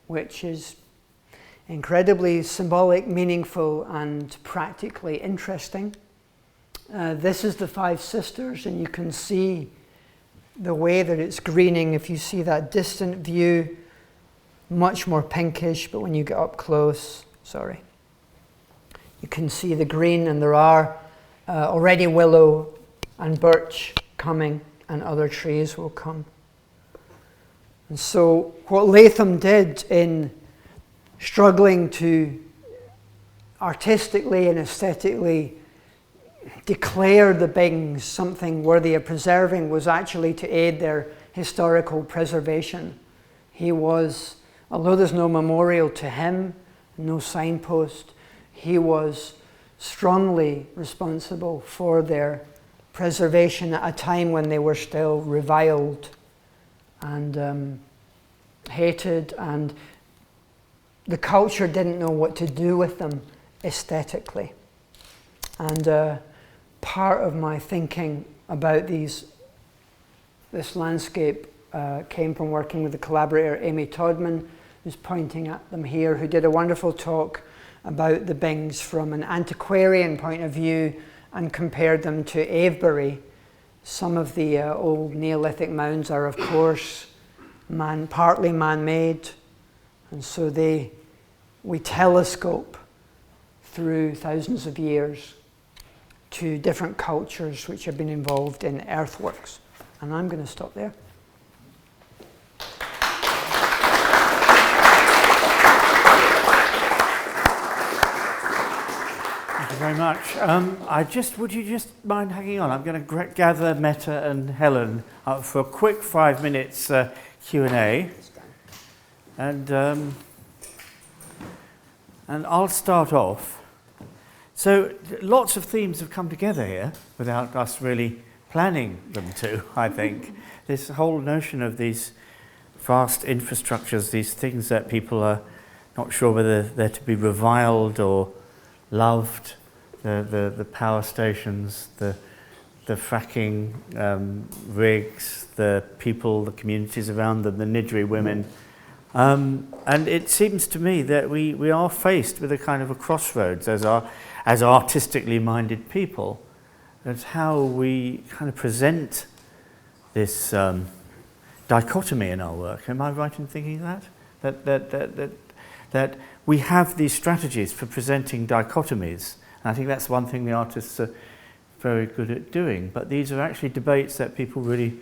Speaker 5: which is incredibly symbolic, meaningful, and practically interesting. This is the Five Sisters, and you can see the way that it's greening. If you see that distant view, much more pinkish, but when you get up close, you can see the green, and there are already willow and birch coming, and other trees will come. And so what Latham did in struggling to artistically and aesthetically declare the Bings something worthy of preserving was actually to aid their historical preservation. He was, although there's no memorial to him, no signpost, he was strongly responsible for their preservation at a time when they were still reviled and hated, and the culture didn't know what to do with them aesthetically. And part of my thinking about this landscape came from working with the collaborator Amy Todman, who's pointing at them here, who did a wonderful talk about the Bings from an antiquarian point of view and compared them to Avebury. Some of the old Neolithic mounds are, of course, partly man-made, and so we telescope through thousands of years to different cultures which have been involved in earthworks. And I'm going to stop there.
Speaker 1: Thank you very much. Would you just mind hanging on? I'm going to gather Mette and Helen up for a quick 5 minutes Q&A. And I'll start off. So lots of themes have come together here without us really planning them to, I think. This whole notion of these vast infrastructures, these things that people are not sure whether they're to be reviled or loved, the power stations, the fracking rigs, the people, the communities around them, the Nidri women. And it seems to me that we are faced with a kind of a crossroads as artistically minded people, as how we kind of present this dichotomy in our work. Am I right in thinking that we have these strategies for presenting dichotomies? And I think that's one thing the artists are very good at doing. But these are actually debates that people really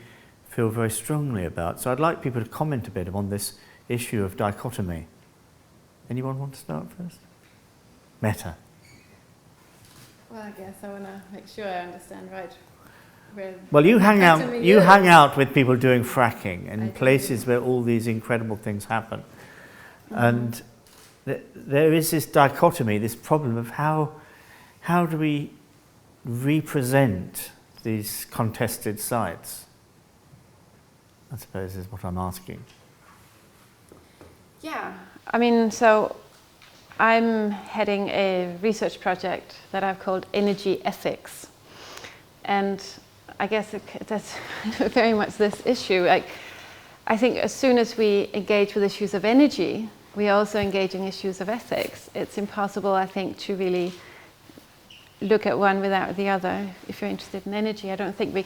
Speaker 1: feel very strongly about. So I'd like people to comment a bit on this issue of dichotomy. Anyone want to start first? Mette.
Speaker 2: Well, I guess I want to make sure I understand right.
Speaker 1: Well, you hang out with people doing fracking in places where all these incredible things happen. Mm-hmm. And there is this dichotomy, this problem of how do we represent these contested sites? I suppose is what I'm asking.
Speaker 2: Yeah, I mean, so I'm heading a research project that I've called Energy Ethics. And I guess that's very much this issue. Like, I think as soon as we engage with issues of energy, we are also engaging issues of ethics. It's impossible, I think, to really look at one without the other. If you're interested in energy, I don't think we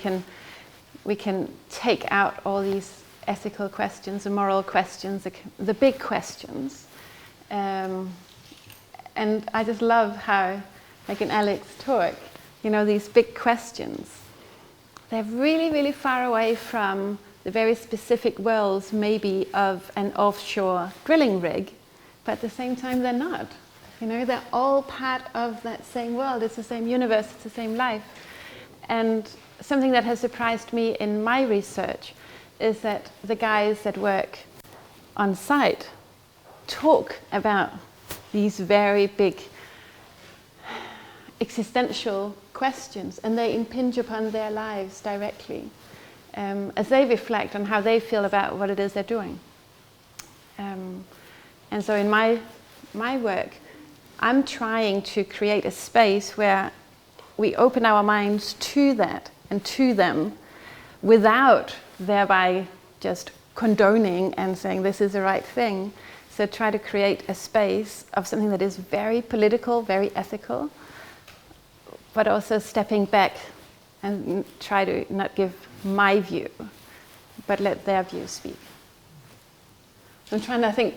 Speaker 2: can take out all these ethical questions, the moral questions, the big questions. And I just love how, like in Alec's talk, you know, these big questions, they're really, really far away from the very specific worlds maybe of an offshore drilling rig, but at the same time they're not. You know, they're all part of that same world. It's the same universe, it's the same life. And something that has surprised me in my research is that the guys that work on site talk about these very big existential questions, and they impinge upon their lives directly as they reflect on how they feel about what it is they're doing. And so in my work, I'm trying to create a space where we open our minds to that and to them without thereby just condoning and saying this is the right thing. So try to create a space of something that is very political, very ethical, but also stepping back and try to not give my view, but let their view speak. So I'm trying to, I think,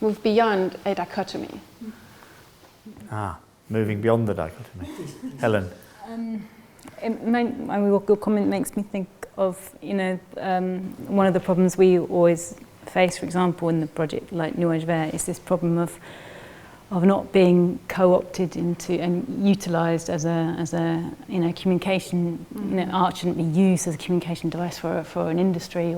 Speaker 2: move beyond a dichotomy.
Speaker 1: Moving beyond the dichotomy. Helen.
Speaker 3: Your comment makes me think of, you know, one of the problems we always face, for example, in the project like Nuage Vert, is this problem of not being co-opted into and utilised as a you know, communication. You know, art shouldn't be used as a communication device for an industry,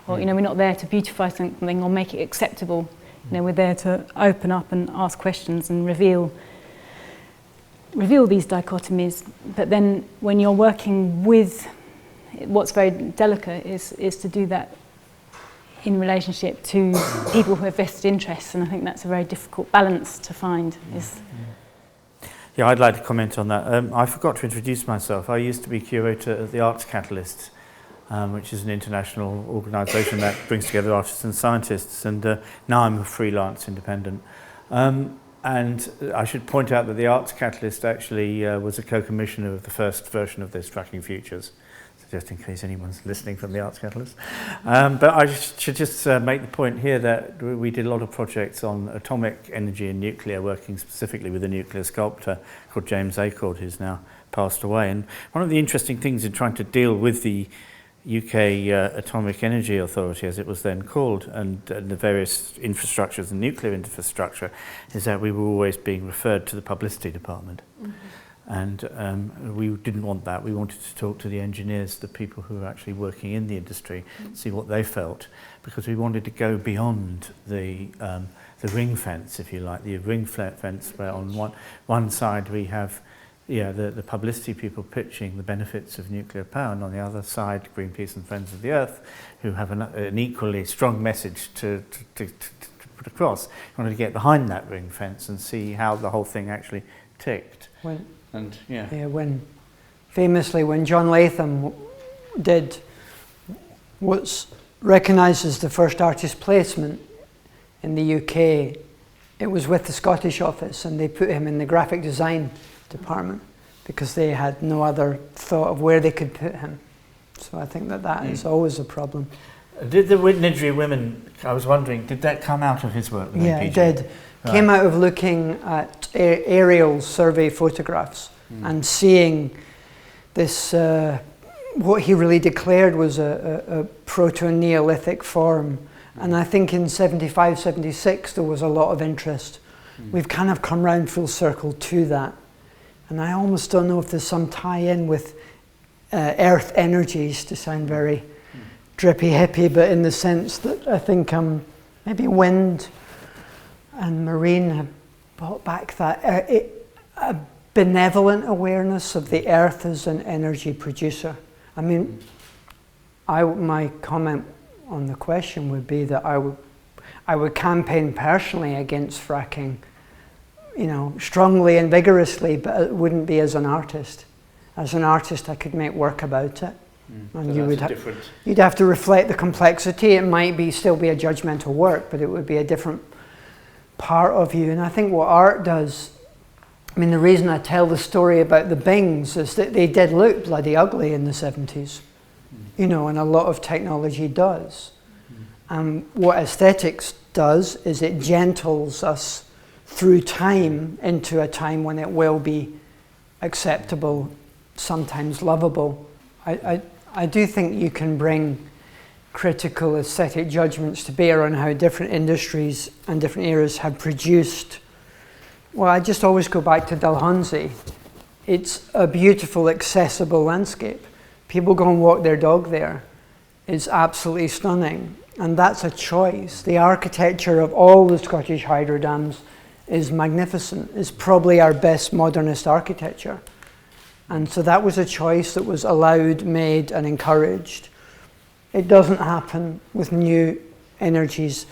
Speaker 3: or you know, we're not there to beautify something or make it acceptable. You know, we're there to open up and ask questions and reveal these dichotomies. But then when you're working with, what's very delicate is to do that in relationship to people who have vested interests, and I think that's a very difficult balance to find.
Speaker 1: Yeah, I'd like to comment on that. I forgot to introduce myself. I used to be curator at the Arts Catalyst, which is an international organisation that brings together artists and scientists, and now I'm a freelance independent. And I should point out that the Arts Catalyst actually was a co-commissioner of the first version of this Fracking Futures, just in case anyone's listening from the Arts Catalyst. But I should just make the point here that we did a lot of projects on atomic energy and nuclear, working specifically with a nuclear sculptor called James Acord, who's now passed away. And one of the interesting things in trying to deal with the UK Atomic Energy Authority, as it was then called, and the various infrastructures and nuclear infrastructure, is that we were always being referred to the publicity department. Mm-hmm. And we didn't want that. We wanted to talk to the engineers, the people who were actually working in the industry, see what they felt, because we wanted to go beyond the ring fence, if you like, the ring fence, where on one side we have the publicity people pitching the benefits of nuclear power, and on the other side Greenpeace and Friends of the Earth, who have an equally strong message to put across. We wanted to get behind that ring fence and see how the whole thing actually ticked.
Speaker 5: Famously, when John Latham did what's recognised as the first artist placement in the UK, it was with the Scottish office, and they put him in the graphic design department because they had no other thought of where they could put him. So I think that is always a problem.
Speaker 1: Did the Witnedry women, I was wondering, did that come out of his work?
Speaker 5: Yeah, it did. Right. Came out of looking at aerial survey photographs and seeing this, what he really declared was a proto-Neolithic form. And I think in 75, 76 there was a lot of interest. We've kind of come round full circle to that. And I almost don't know if there's some tie-in with earth energies, to sound very drippy hippie, but in the sense that I think maybe wind and marine have brought back that a benevolent awareness of the earth as an energy producer. I mean, my comment on the question would be that I would campaign personally against fracking, you know, strongly and vigorously, but it wouldn't be as an artist. As an artist, I could make work about it. And
Speaker 1: So
Speaker 5: you'd have to reflect the complexity. It might still be a judgmental work, but it would be a different part of you. And I think what art does, I mean, the reason I tell the story about the Bings is that they did look bloody ugly in the 70s, you know, and a lot of technology does. And what aesthetics does is it gentles us through time into a time when it will be acceptable, sometimes lovable. I do think you can bring critical aesthetic judgments to bear on how different industries and different eras have produced. Well, I just always go back to Dalhousie. It's a beautiful, accessible landscape. People go and walk their dog there. It's absolutely stunning. And that's a choice. The architecture of all the Scottish hydro dams is magnificent. It's probably our best modernist architecture. And so that was a choice that was allowed, made, and encouraged. It doesn't happen with new energies.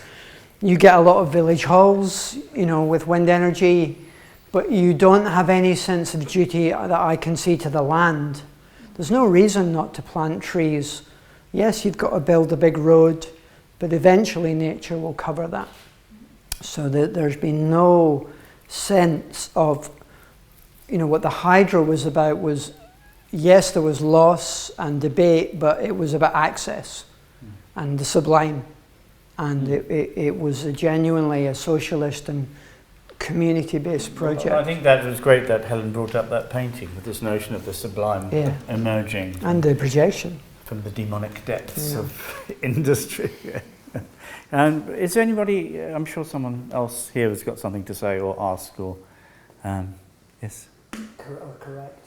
Speaker 5: You get a lot of village halls, you know, with wind energy, but you don't have any sense of duty that I can see to the land. There's no reason not to plant trees. Yes, you've got to build a big road, but eventually nature will cover that. So that there's been no sense of, you know, what the hydro was about was, yes, there was loss and debate, but it was about access and the sublime. And it was genuinely a socialist and community-based project.
Speaker 1: Well, I think that was great that Helen brought up that painting with this notion of the sublime emerging.
Speaker 5: And the projection.
Speaker 1: From the demonic depths of industry. And is there anybody, I'm sure someone else here has got something to say or ask or, yes?
Speaker 5: Correct.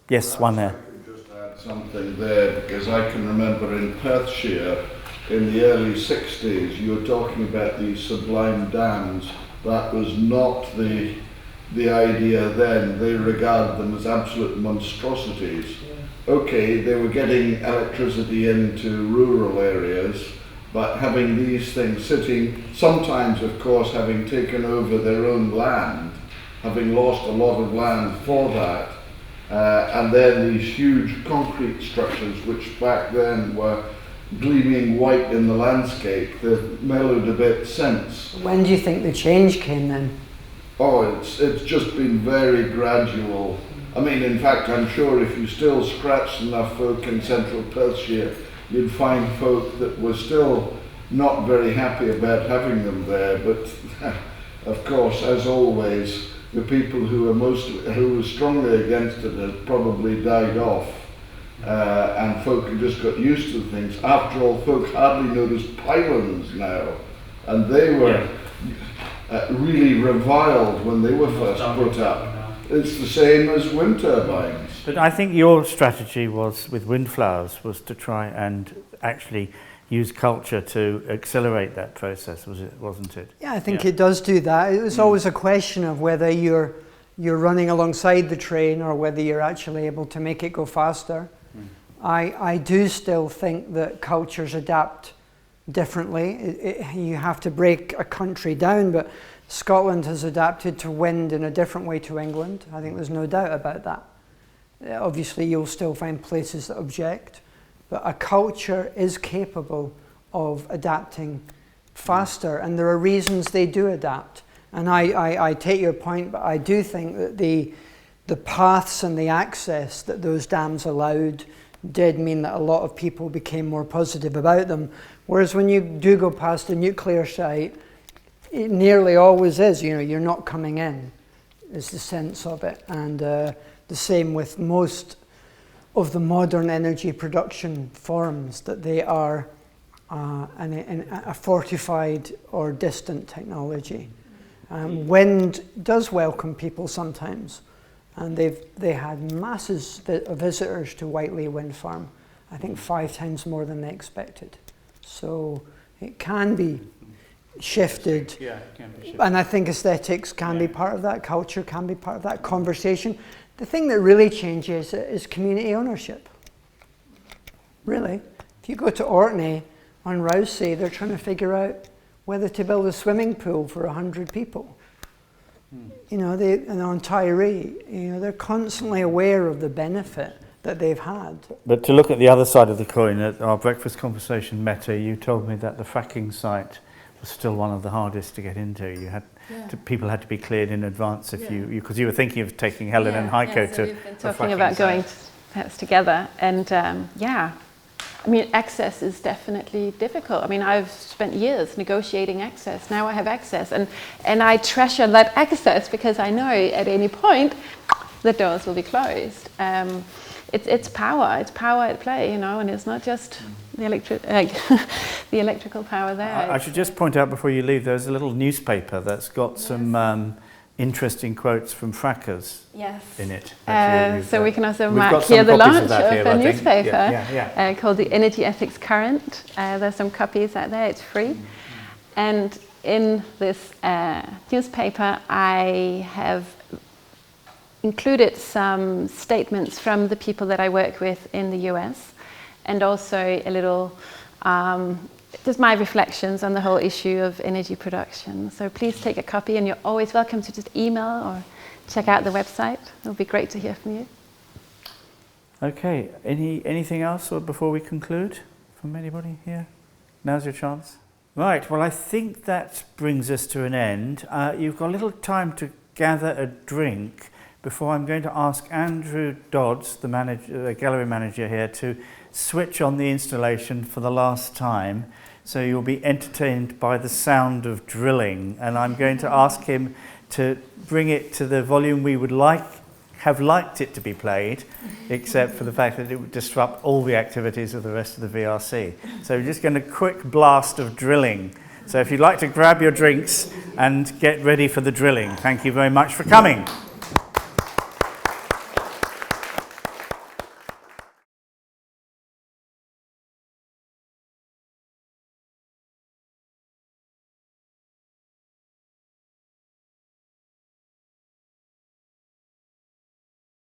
Speaker 1: Yes, one there.
Speaker 6: I could just add something there, because I can remember in Perthshire in the early 60s you were talking about these sublime dams. That was not the idea then. They regarded them as absolute monstrosities. Okay, they were getting electricity into rural areas, but having these things sitting, sometimes of course having taken over their own land, having lost a lot of land for that, and then these huge concrete structures which back then were gleaming white in the landscape, they've mellowed a bit since.
Speaker 5: When do you think the change came then?
Speaker 6: Oh, it's just been very gradual. I mean, in fact, I'm sure if you still scratched enough folk in central Perthshire, you'd find folk that were still not very happy about having them there. But of course, as always, the people who were strongly against it had probably died off, and folk had just got used to the things. After all, folk hardly notice pylons now, and they were really reviled when they were first put up. It's the same as wind turbines.
Speaker 1: But I think your strategy was, with Windflowers, was to try and actually use culture to accelerate that process, wasn't it?
Speaker 5: Yeah, I think it does do that. It was always a question of whether you're running alongside the train or whether you're actually able to make it go faster. I do still think that cultures adapt differently. You have to break a country down, but Scotland has adapted to wind in a different way to England. I think there's no doubt about that. Obviously, you'll still find places that object, but a culture is capable of adapting faster, and there are reasons they do adapt. And I take your point, but I do think that the paths and the access that those dams allowed did mean that a lot of people became more positive about them. Whereas when you do go past a nuclear site, it nearly always is, you know, you're not coming in, is the sense of it. And the same with most of the modern energy production forms, that they are a fortified or distant technology. Wind does welcome people sometimes, and they had masses of visitors to Whiteley Wind Farm, I think 5 times more than they expected. So it can be shifted.
Speaker 1: Yeah, it can be shifted.
Speaker 5: And I think aesthetics can be part of that, culture can be part of that, conversation. The thing that really changes is community ownership. Really. If you go to Orkney on Rousey, they're trying to figure out whether to build a swimming pool for 100 people. You know, an Tiree, you know, they're constantly aware of the benefit that they've had.
Speaker 1: But to look at the other side of the coin, at our breakfast conversation, Mette, you told me that the fracking site was still one of the hardest to get into. You had people had to be cleared in advance if because you were thinking of taking Helen and Heiko
Speaker 2: so
Speaker 1: to
Speaker 2: we've been
Speaker 1: a
Speaker 2: talking
Speaker 1: fracking
Speaker 2: about
Speaker 1: site.
Speaker 2: going perhaps together, and I mean, access is definitely difficult. I mean, I've spent years negotiating access. Now I have access, and I treasure that access because I know at any point the doors will be closed. It's power at play, you know, and it's not just the the electrical power there.
Speaker 1: I should just point out before you leave, there's a little newspaper that's got some interesting quotes from frackers in it.
Speaker 2: So we can also
Speaker 1: we've
Speaker 2: mark
Speaker 1: got
Speaker 2: here
Speaker 1: some
Speaker 2: the
Speaker 1: copies
Speaker 2: launch
Speaker 1: of that here,
Speaker 2: of
Speaker 1: I
Speaker 2: a
Speaker 1: think.
Speaker 2: newspaper called the Energy Ethics Current. There's some copies out there, it's free. And in this newspaper I have included some statements from the people that I work with in the US, and also a little just my reflections on the whole issue of energy production. So please take a copy, and you're always welcome to just email or check out the website. It'll be great to hear from you.
Speaker 1: Okay, anything else or before we conclude from anybody here? Now's your chance. Right, well I think that brings us to an end. You've got a little time to gather a drink before I'm going to ask Andrew Dodds, the gallery manager here, to switch on the installation for the last time. So you'll be entertained by the sound of drilling, and I'm going to ask him to bring it to the volume we would have liked it to be played, except for the fact that it would disrupt all the activities of the rest of the VRC. So we're just going to quick blast of drilling. So if you'd like to grab your drinks and get ready for the drilling. Thank you very much for coming.